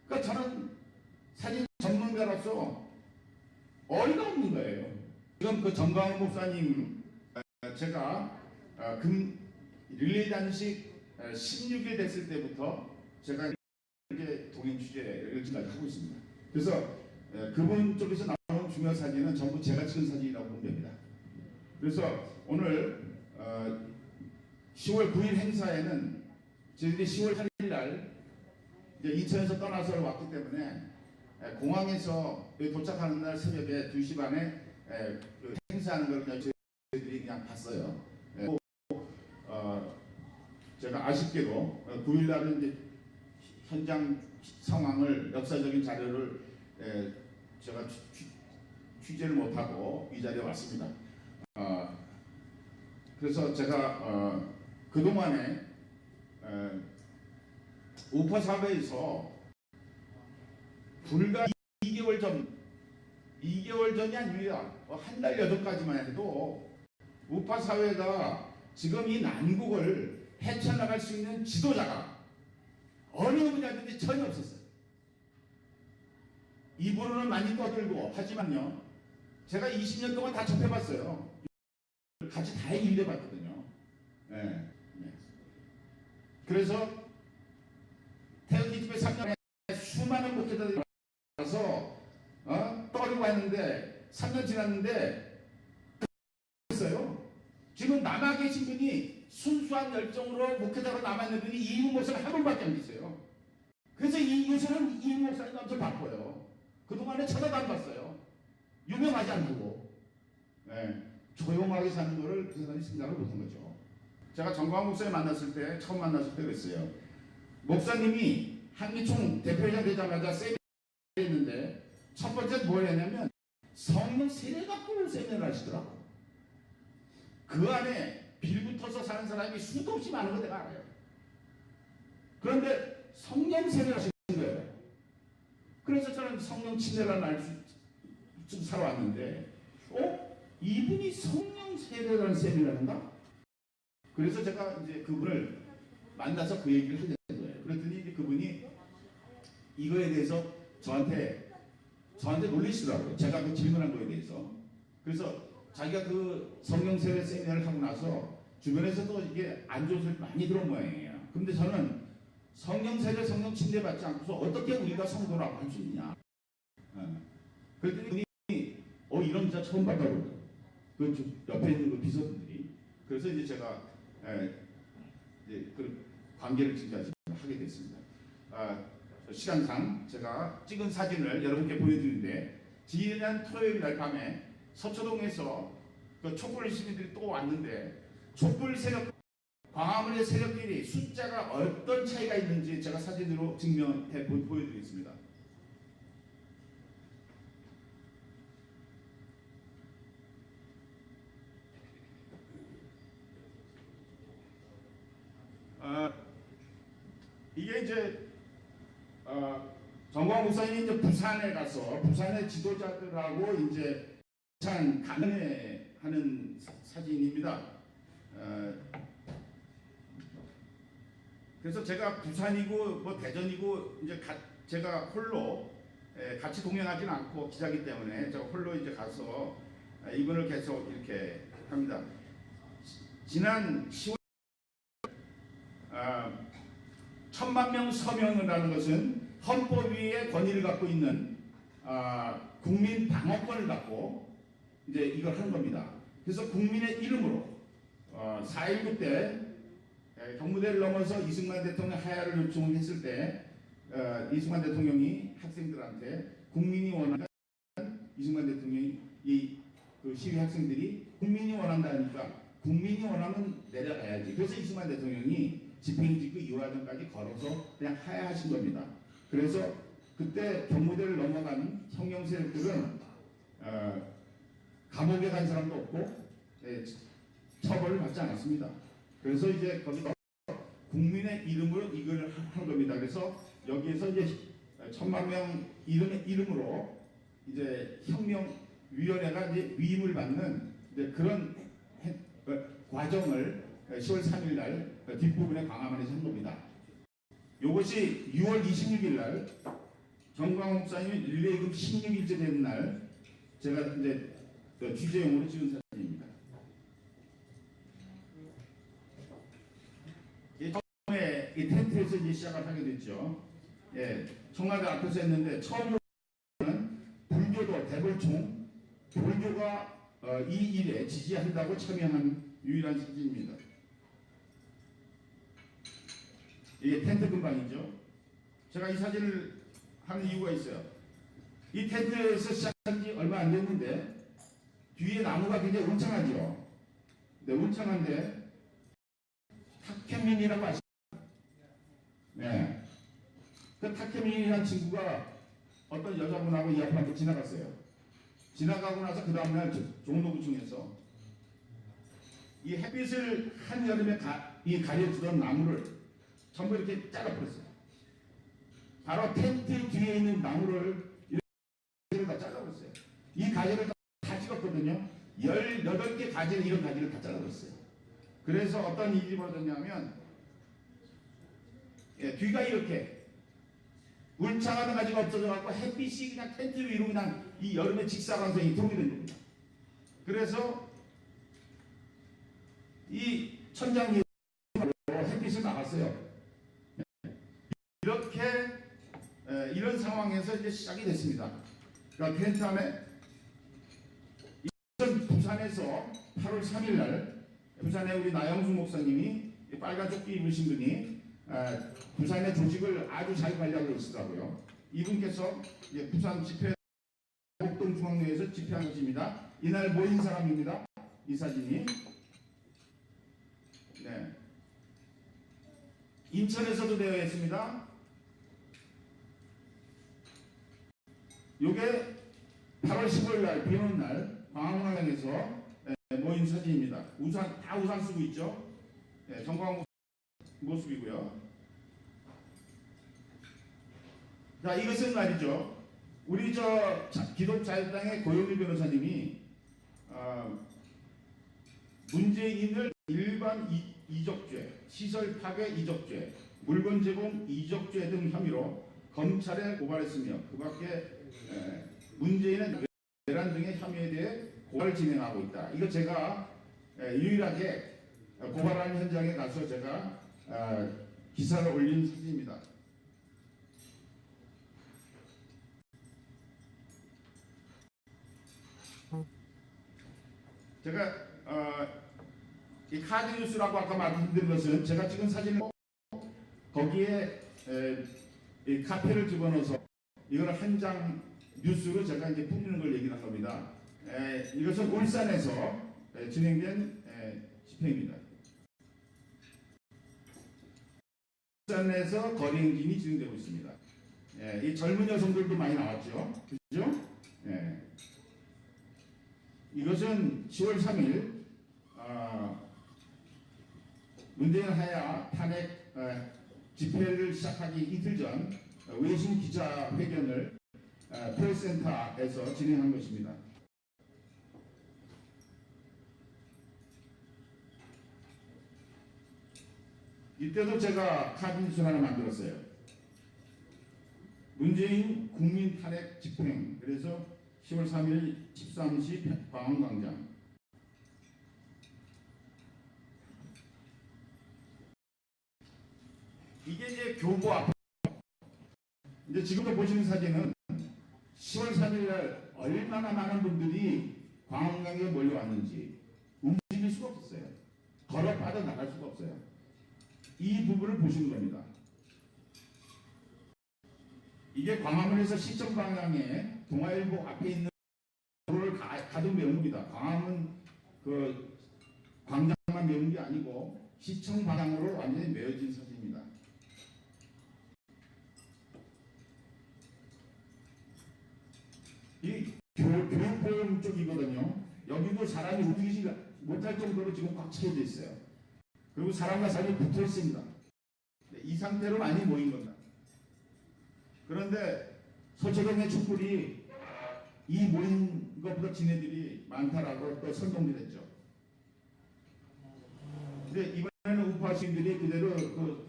그러니까 저는 사진 전문가로서 어이가 없는 거예요. 지금 그 정광훈 목사님 제가 릴레이 단식 16일 됐을 때부터 제가 이렇게 동행 취재를 지금까지 하고 있습니다. 그래서 그분 쪽에서 나온 중요한 사진은 전부 제가 찍은 사진이라고 보면 됩니다. 그래서 오늘 10월 9일 행사에는 저희들이 10월 8일 날 이제 인천에서 떠나서 왔기 때문에 공항에서 도착하는 날 새벽에 2시 반에 행사하는 걸 그냥 저희들이 그냥 봤어요. 제가 아쉽게도 9일 날은 이제 현장 상황을 역사적인 자료를 제가 취재를 못하고 이 자리에 왔습니다. 그래서 제가 그동안에 우파 사회에서 불과 2개월 전이 아닙니다. 한 달 여전까지만 해도 우파 사회가 지금 이 난국을 헤쳐나갈 수 있는 지도자가 어느 분야든지 전혀 없었어요. 입으로는 많이 떠들고 하지만요 제가 20년 동안 다 접해봤어요. 같이 다 일해봤거든요. 네. 그래서 태극기 집회 3년에 수많은 목회자들이 와서 떠들고 했는데 3년 지났는데 했어요. 지금 남아 계신 분이 순수한 열정으로 목회자로 남아있는 분이 이인국 목사님 한 분밖에 안 계세요. 그래서 요새는 이인국 목사님 엄청 바빠요. 그동안에 쳐다도 안 봤어요. 유명하지 않고 조용하게 사는 거를 그 사람이 생각을 못한 거죠. 제가 정광훈 목사님 처음 만났을 때 그랬어요. 목사님이 한미총 대표회장 되자마자 세미나를 했는데 첫 번째 뭘 했냐면 성령 세례 갖고 세미나를 하시더라고. 그 안에 빌붙어서 사는 사람이 수도 없이 많은 거 내가 알아요. 그런데 성령 세례를 하시는 거예요. 그래서 저는 성령 침례라는 알 좀 살아왔는데 이분이 성령 세례라는 세미나를 한다? 그래서 제가 이제 그분을 만나서 그 얘기를 하게 된 거예요. 그랬더니 이제 그분이 이거에 대해서 저한테 놀리시더라고요. 제가 그 질문한 거에 대해서. 그래서 자기가 그 성령 세례 세미나를 하고 나서 주변에서도 이게 안 좋은 소리 많이 들은 모양이에요. 그런데 저는 성령 세례, 성령 침례 받지 않고서 어떻게 우리가 성도라고 할 수 있냐. 그랬더니 이런 자 처음 봤다고 그 옆에 있는 그 비서분들이. 그래서 이제 제가 이제 그 관계를 지금까지 하게 됐습니다. 시간상 제가 찍은 사진을 여러분께 보여드리는데 지난 토요일 날 밤에 서초동에서 그 촛불 시민들이 또 왔는데 촛불 세력 광화문의 세력끼리 숫자가 어떤 차이가 있는지 제가 사진으로 증명해 보여드리겠습니다. 이게 이제 정광훈 목사님이 이제 부산에 가서 부산의 지도자들하고 이제 부산 간담회 하는 사진입니다. 그래서 제가 부산이고 뭐 대전이고 이제 제가 홀로 같이 동행하지는 않고 기자기 때문에 제가 홀로 이제 가서 이분을 계속 이렇게 합니다. 지난 10월 천만 명 서명이라는 것은 헌법 위에 권위를 갖고 있는 국민 방어권을 갖고 이제 이걸 하는 겁니다. 그래서 국민의 이름으로 4.19 때 경무대를 넘어서 이승만 대통령 하야를 요청을 했을 때 이승만 대통령이 학생들한테 국민이 원하는 이승만 대통령이 그 시위 학생들이 국민이 원한다니까 국민이 원하면 내려가야지. 그래서 이승만 대통령이 집행직구 이화전까지 걸어서 그냥 하야하신 겁니다. 그래서 그때 경무대를 넘어간 혁명 세력들은 감옥에 간 사람도 없고 처벌을 받지 않았습니다. 그래서 이제 거기서 국민의 이름으로 이걸 한 겁니다. 그래서 여기에서 이제 천만 명 이름으로 이제 혁명위원회가 이제 위임을 받는 이제 그런 과정을 10월 3일 날 뒷부분에 광화문에서 한 겁니다. 이것이 6월 26일 날 정광훈 목사님이 릴레이금 16일째 되는 날 제가 이제 취재용으로 찍은 사진입니다. 처음에 이 텐트에서 이제 시작을 하게 됐죠. 예, 청와대 앞에서 했는데 처음으로는 불교도 대벌총 불교가 이 일에 지지한다고 참여한 유일한 사진입니다. 이게 텐트 근방이죠. 제가 이 사진을 하는 이유가 있어요. 이 텐트에서 시작한 지 얼마 안 됐는데 뒤에 나무가 굉장히 울창하죠. 네, 울창한데 탁현민이라고 아시죠? 네. 그 탁현민이라는 친구가 어떤 여자분하고 이 앞으로 지나갔어요. 지나가고 나서 그 다음날 종로구청에서 이 햇빛을 한여름에 가려주던 나무를 전부 이렇게 잘라버렸어요. 바로 텐트 뒤에 있는 나무를 이렇게 다 잘라버렸어요. 이 가지를 다 찍었거든요. 18개 가지를 이런 가지를 다 잘라버렸어요. 그래서 어떤 일이 벌어졌냐면 뒤가 이렇게 울창하던 가지가 없어져갖고 햇빛이 그냥 텐트 위로 그냥 이 여름에 직사광선이 들어오게 된 겁니다. 그래서 이 천장 위로 햇빛을 막았어요. 이렇게 이런 상황에서 이제 시작이 됐습니다. 그러니까 텐트 안에 부산에서 8월 3일 날 부산에 우리 나영수 목사님이 빨간 조끼 입으신 분이 부산의 조직을 아주 잘 관리하고 있더라고요. 이분께서 부산 집회 목동중앙로에서 집회한 것입니다. 이날 모인 사람입니다. 이 사진이. 네. 인천에서도 되어 있습니다. 요게 8월 15일 날 비 오는 날 광화문에서 모인 사진입니다. 우산 다 우산 쓰고 있죠. 정광훈 모습이고요. 자, 이것은 말이죠. 우리 기독자유당의 고영일 변호사님이 문재인을 일반 이적죄, 시설 파괴 이적죄, 물건 제공 이적죄 등 혐의로 검찰에 고발했으며 그밖에 문재인은 내란 등의 혐의에 대해 고발을 진행하고 있다. 이거 제가 유일하게 고발하는 현장에 가서 제가 기사를 올린 사진입니다. 제가 이 카드뉴스라고 아까 말씀드린 것은 제가 찍은 사진을 거기에 이 카페를 집어넣어서 이걸 한 장 뉴스로 제가 이제 뿌리는 걸 얘기를 한 겁니다. 이것은 울산에서 진행된 집회입니다. 울산에서 거리 행진이 진행되고 있습니다. 이 젊은 여성들도 많이 나왔죠. 그죠? 이것은 10월 3일 문재인 하야 탄핵 집회를 시작하기 이틀 전 외신 기자회견을 프레스센터에서 진행한 것입니다. 이때도 제가 카드뉴스 하나 만들었어요. 문재인 국민 탄핵 집행. 그래서 10월 3일 13시 광화문광장. 이게 이제 교보 앞. 이제 지금도 보시는 사진은 10월 3일 날 얼마나 많은 분들이 광화문에 몰려왔는지 움직일 수가 없었어요. 걸어 빠져나갈 수가 없어요. 이 부분을 보시는 겁니다. 이게 광화문에서 시청 방향에 동아일보 앞에 있는 도로를 가득 메운 겁니다. 광화문 그 광장만 메운 게 아니고 시청 방향으로 완전히 메워진 사진입니다. 이 교육보험 쪽이거든요. 여기도 사람이 움직이지 못할 정도로 지금 꽉 차여져 있어요. 그리고 사람과 사람이 붙어 있습니다. 이 상태로 많이 모인 겁니다. 그런데 서초동의 촛불이 이 모인 것보다 지네들이 많다라고 또 선동을 했죠. 근데 이번에는 우파 시민들이 그대로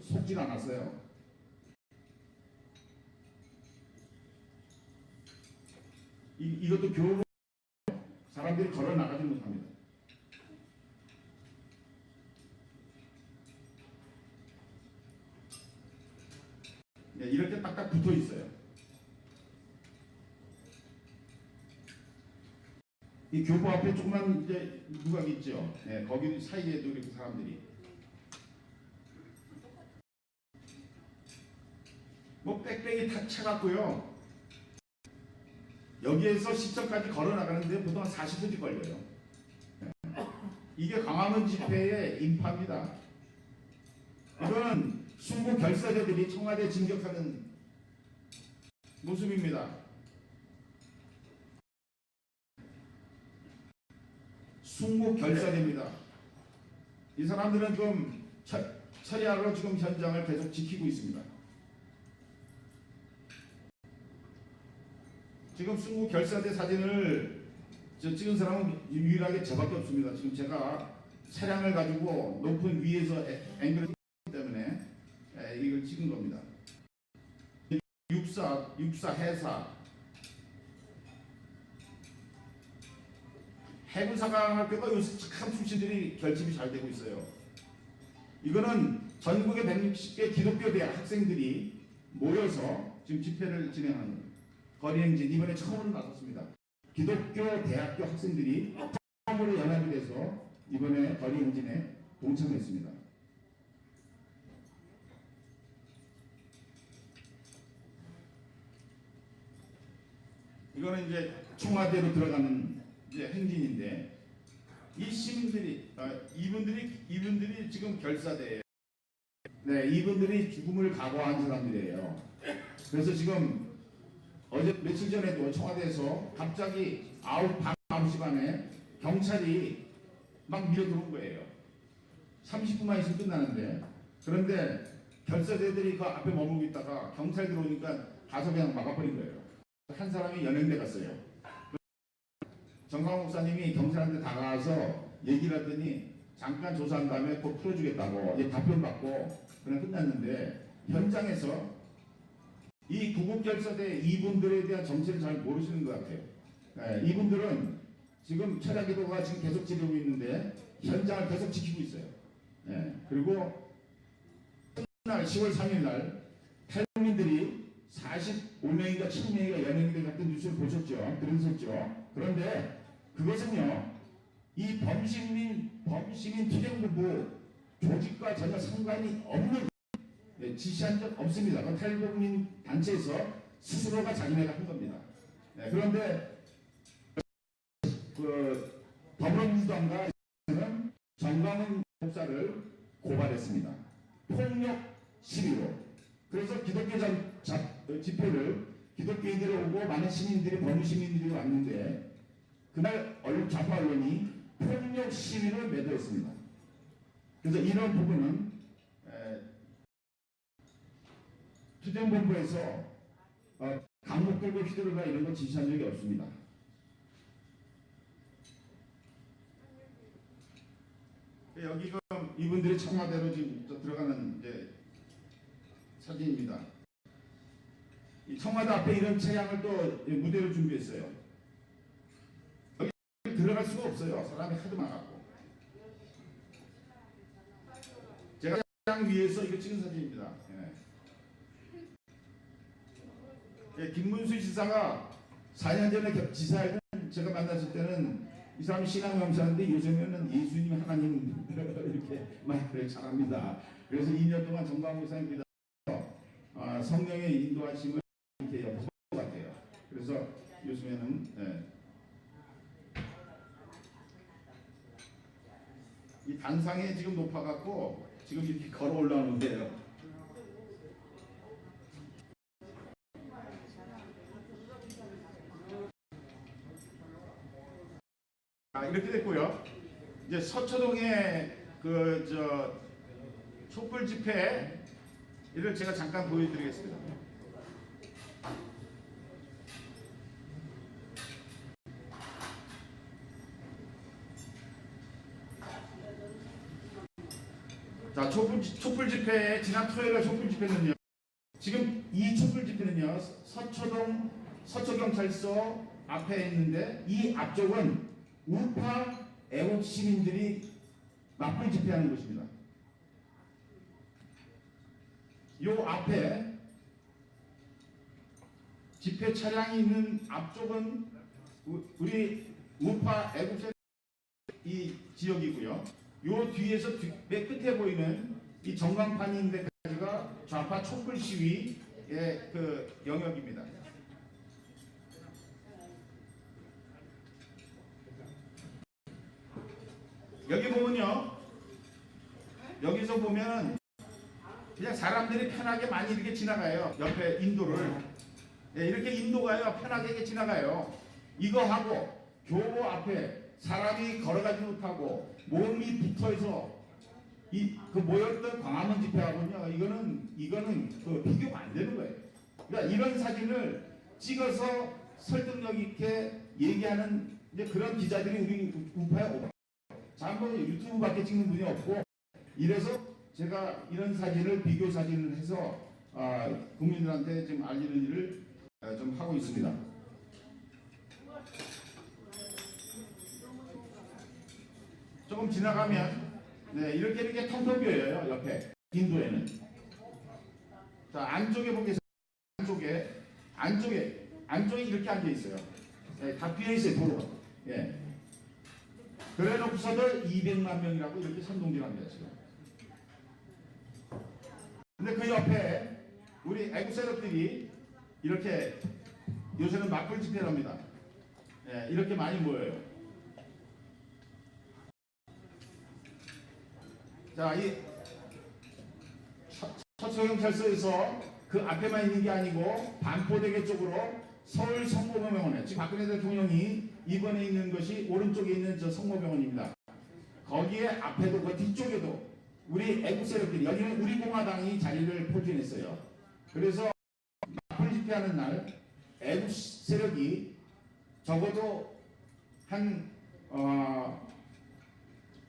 속질 않았어요. 이것도 교로 사람들이 걸어 나가지 못합니다. 네, 이렇게 딱딱 붙어 있어요. 이 교보 앞에 조그만 이제 누각이 있죠. 네, 거기 사이에도 이렇게 사람들이 뭐 빽빽이 탁 차갖고요. 여기에서 시청까지 걸어 나가는데 보통 한 40분이 걸려요. 네. 이게 광화문 집회의 인파입니다. 이건 순국 결사자들이 청와대에 진격하는 모습입니다. 순국 결사대입니다. 이 사람들은 지금 철야로 지금 현장을 계속 지키고 있습니다. 지금 순국 결사대 사진을 찍은 사람은 유일하게 저밖에 없습니다. 지금 제가 차량을 가지고 높은 위에서 앵글을 때문에 이걸 찍은 겁니다. 육사 해군사관학교가 요새 참 출신들이 결집이 잘 되고 있어요. 이거는 전국의 160개 기독교 대학 학생들이 모여서 지금 집회를 진행하는 거예요. 거리행진 이번에 처음으로 나섰습니다. 기독교 대학교 학생들이 처음으로 연합이 돼서 이번에 거리행진에 동참했습니다. 이거는 이제 청와대로 들어가는 이제 행진인데 이 시민들이 이분들이 지금 결사대예요. 네, 이분들이 죽음을 각오한 사람들이에요. 그래서 지금 어제 며칠 전에도 청와대에서 갑자기 밤 9시 반에 경찰이 막 밀어 들어온 거예요. 30분만 있으면 끝나는데 그런데 결사대들이 그 앞에 머물고 있다가 경찰 들어오니까 가서 그냥 막아버린 거예요. 한 사람이 연행대 갔어요. 정광 목사님이 경찰한테 다가와서 얘기를 하더니 잠깐 조사한 다음에 곧 풀어주겠다고 이제 답변 받고 그냥 끝났는데 현장에서 이 구국결사대 이분들에 대한 정체를 잘 모르시는 것 같아요. 네, 이분들은 지금 철야기도가 지금 계속 지르고 있는데 현장을 계속 지키고 있어요. 네, 그리고 날 10월 3일 날 탈북민들이 45명인가 1000명인가 연행대 같은 뉴스를 보셨죠? 들으셨죠? 그런데 그것은요, 이 범시민 투쟁본부 조직과 전혀 상관이 없는 지시한 적 없습니다. 그건 탈북민 단체에서 스스로가 자기네가 한 겁니다. 네, 그런데 더불어민주당과 정광훈 목사를 고발했습니다. 폭력 시위로. 그래서 기독교 집회를 기독교인들이 오고 많은 시민들이 범시민들이 왔는데 그날 좌파 언론이 폭력 시위를 매도했습니다. 그래서 이런 부분은 투쟁본부에서 강목 들고 휘두르다 이런 거 지시한 적이 없습니다. 여기 이분들이 청와대로 지금 들어가는 이제 사진입니다. 이 청와대 앞에 이런 차량을 또 무대를 준비했어요. 여기 들어갈 수가 없어요. 사람이 하도 많았고. 제가 차량 위에서 이거 찍은 사진입니다. 예. 예, 김문수 지사가 4년 전에 지사에는 제가 만났을 때는 이 사람이 신앙명사인데 요즘에는 예수님 하나님 이렇게 말을 잘합니다. 그래서 2년 동안 정광훈 목사님 믿어서 성령의 인도하심을 이렇게 옆에 것 같아요. 그래서 요즘에는 이 단상에 지금 높아갖고 지금 이렇게 걸어 올라오는데요. 이렇게 됐고요. 이제 서초동의 촛불 집회를 제가 잠깐 보여드리겠습니다. 자, 촛불 집회, 지난 토요일에 촛불 집회는요. 지금 이 촛불 집회는요. 서초경찰서 앞에 있는데 이 앞쪽은 우파 애국 시민들이 맞불 집회하는 곳입니다. 요 앞에 집회 차량이 있는 앞쪽은 우리 우파 애국자 이 지역이고요. 요 뒤에서 맨 끝에 보이는 이 전광판인데까지가 좌파 촛불 시위의 그 영역입니다. 여기 보면요. 여기서 보면 그냥 사람들이 편하게 많이 이렇게 지나가요. 옆에 인도를. 네, 이렇게 인도가요. 편하게 이렇게 지나가요. 이거 하고 교보 앞에 사람이 걸어가지 못하고 몸이 붙어있어 그 모였던 광화문 집회하고는요. 이거는 그 비교가 안 되는 거예요. 그러니까 이런 사진을 찍어서 설득력 있게 얘기하는 이제 그런 기자들이 우리 우파에 오고. 자, 한번 유튜브밖에 찍는 분이 없고 이래서 제가 이런 사진을 비교 사진을 해서 국민들한테 좀 알리는 일을 좀 하고 있습니다. 조금 지나가면 이렇게 텅텅 비어요. 옆에 인도에는. 자, 안쪽에 보겠습니다. 안쪽에 이렇게 앉아 있어요. 다 비어 있어요. 도로가. 예. 그래 놓고서도 200만 명이라고 이렇게 선동질합니다. 지금. 근데 그 옆에 우리 애국 세력들이 이렇게 요새는 맞불 집회를 합니다. 예, 이렇게 많이 모여요. 자, 이 서초경찰서에서 그 앞에만 있는 게 아니고 반포대교 쪽으로 서울 성모병원에 지금 박근혜 대통령이 이번에 있는 것이 오른쪽에 있는 저 성모병원입니다. 거기에 앞에도 그 뒤쪽에도 우리 애국 세력들이 여기는 우리 공화당이 자리를 포진했어요. 그래서 맞불 집회하는 날 애국 세력이 적어도 한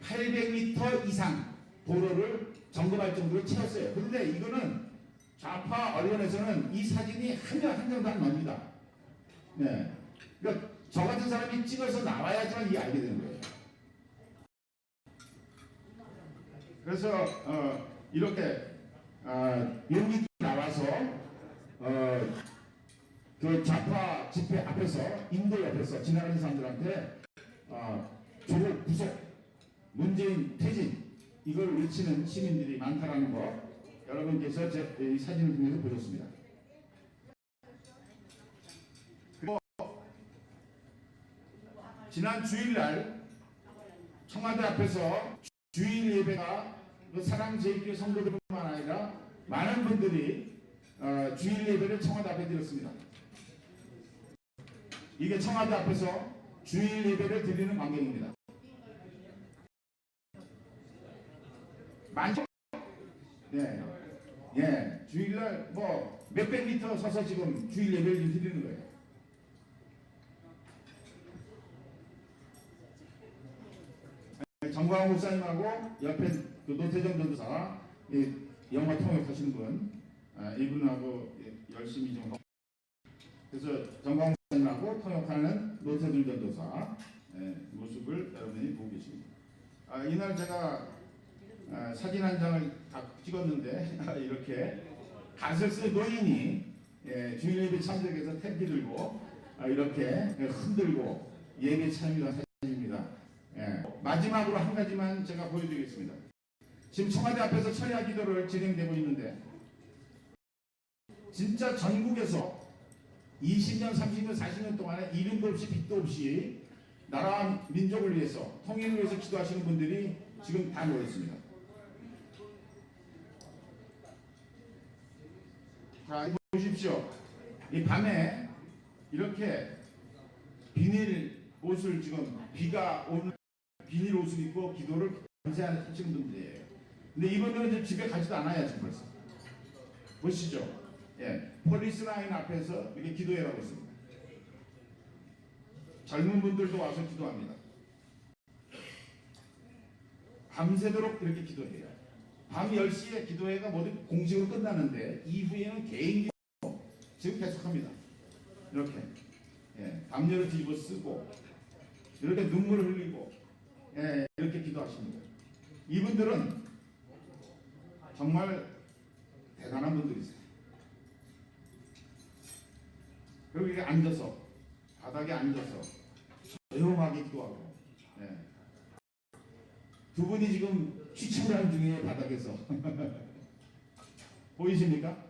800m 이상 도로를 점검할 정도로 채웠어요. 그런데 이거는 좌파 언론에서는 이 사진이 한 장도 안 나옵니다. 네. 그러니까 저 같은 사람이 찍어서 나와야지만 이게 알게 되는 거예요. 그래서 이렇게 여기 나와서 그 좌파 집회 앞에서 인도 옆에서 지나가는 사람들한테 조국 구속, 문재인 퇴진 이걸 외치는 시민들이 많다라는 거 여러분께서 이 사진을 통해서 보셨습니다. 그리고 지난 주일날 청와대 앞에서 주일 예배가 사랑제일교회 성도들뿐만 아니라 많은 분들이 주일 예배를 청와대 앞에 드렸습니다. 이게 청와대 앞에서 주일 예배를 드리는 광경입니다. 많죠? 네. 예. 주일날 뭐 몇백 미터 서서 지금 주일 예배를 드리는 거예요. 정광훈 목사님하고 옆에 그 노태정 전도사 영화 통역하시는 분 이분하고 열심히 좀 하고 그래서 정광훈 목사님하고 통역하는 노태정 전도사 모습을 여러분이 보고 계십니다. 이날 제가 사진 한 장을 다 찍었는데 이렇게 가설스 노인이 주일 예배 참석해서 태극기 들고 이렇게 흔들고 예배 참여한 사진입니다. 마지막으로 한 가지만 제가 보여드리겠습니다. 지금 청와대 앞에서 철야 기도를 진행되고 있는데 진짜 전국에서 20년, 30년, 40년 동안에 이름도 없이 빛도 없이 나라와 민족을 위해서 통일을 위해서 기도하시는 분들이 지금 다 모여 있습니다. 자, 보십시오. 이 밤에 이렇게 비닐 옷을 지금 비가 오는 비닐 옷을 입고 기도를 밤새 하시는 분들이에요. 근데 이분들은 이제 집에 가지도 않아요, 지금 벌써. 보시죠. 폴리스 라인 앞에서 이렇게 기도해라고 있습니다. 젊은 분들도 와서 기도합니다. 밤새도록 이렇게 기도해요. 밤 10시에 기도회가 모두 공식으로 끝나는데 이후에는 개인 기도 지금 계속합니다. 이렇게 담요를 뒤집어 쓰고 이렇게 눈물을 흘리고 이렇게 기도하십니다. 이분들은 정말 대단한 분들이세요. 그리고 이렇게 앉아서 바닥에 앉아서 조용하게 기도하고 두 분이 지금 취침을 하는 중에 바닥에서 보이십니까?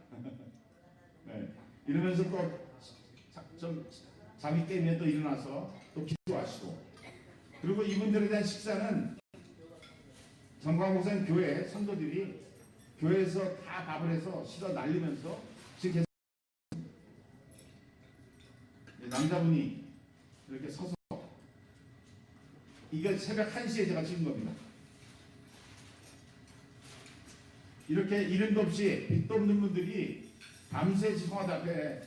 이러면서 또 좀 잠이 깨면 또 일어나서 또 기도하시고 그리고 이분들에 대한 식사는 정광목사님 교회 성도들이 교회에서 다 밥을 해서 씻어 날리면서 지금 계속 남자분이 이렇게 서서 이게 새벽 1시에 제가 찍은 겁니다. 이렇게 이름도 없이 빛도 없는 분들이 밤새 청와대 앞에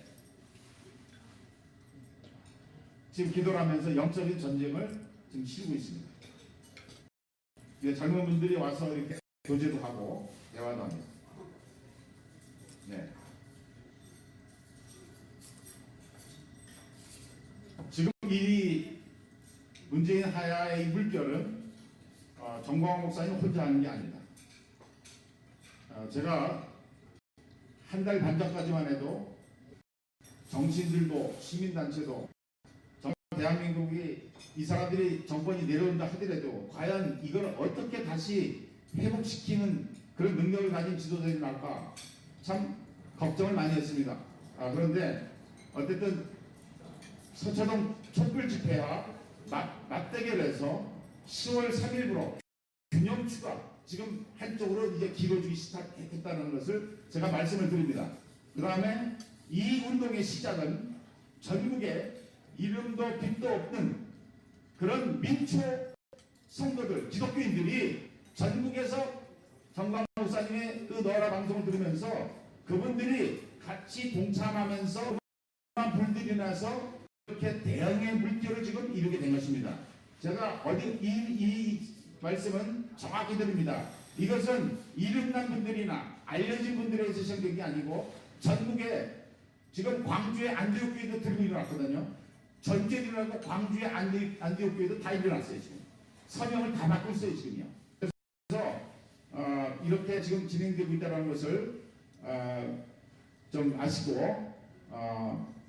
지금 기도를 하면서 영적인 전쟁을 지금 치르고 있습니다. 젊은 분들이 와서 이렇게 교제도 하고 대화도 합니다. 지금 이 문재인 하야의 물결은 정광훈 목사님 혼자 하는 게 아니다. 제가 한 달 반 전까지만 해도 정치인들도 시민단체도 대한민국이 이 사람들이 정권이 내려온다 하더라도 과연 이걸 어떻게 다시 회복시키는 그런 능력을 가진 지도자들이 나올까 참 걱정을 많이 했습니다. 그런데 어쨌든 서초동 촛불 집회와 맞대결해서 10월 3일부로 균형 추가 지금 한쪽으로 이제 길어지기 시작했다는 것을 제가 말씀을 드립니다. 그 다음에 이 운동의 시작은 전국에 이름도 빛도 없는 그런 민초 성도들, 기독교인들이 전국에서 정광훈 목사님의 그 너라 방송을 들으면서 그분들이 같이 동참하면서 불들이 나서 이렇게 대형의 물결을 지금 이루게 된 것입니다. 제가 이 말씀은 정확히 드립니다. 이것은 이름난 분들이나 알려진 분들에서 시작된 게 아니고 전국에 지금 광주의 안디옥교회도 들고 일어났거든요. 전주에 일어나고 광주의 안디옥교회도 다 일어났어요. 지금 서명을 다 받고 있어요. 지금요. 그래서 이렇게 지금 진행되고 있다는 것을 좀 아시고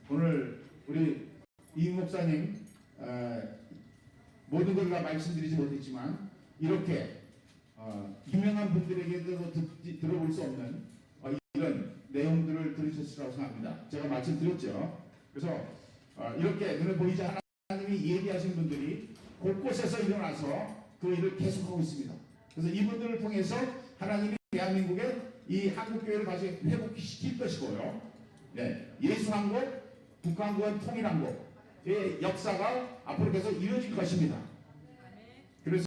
오늘 우리 이 목사님 모든 걸 다 말씀드리지 못했지만 이렇게 유명한 분들에게도 들어볼 수 없는 이런 내용들을 들으셨으라고 생각합니다. 제가 말씀드렸죠. 그래서 이렇게 눈에 보이지 하나님이 예비하신 분들이 곳곳에서 일어나서 그 일을 계속하고 있습니다. 그래서 이분들을 통해서 하나님이 대한민국의 이 한국교회를 다시 회복시킬 것이고요. 예수 한국, 북한국은 통일한국의 역사가 앞으로 계속 이어질 것입니다.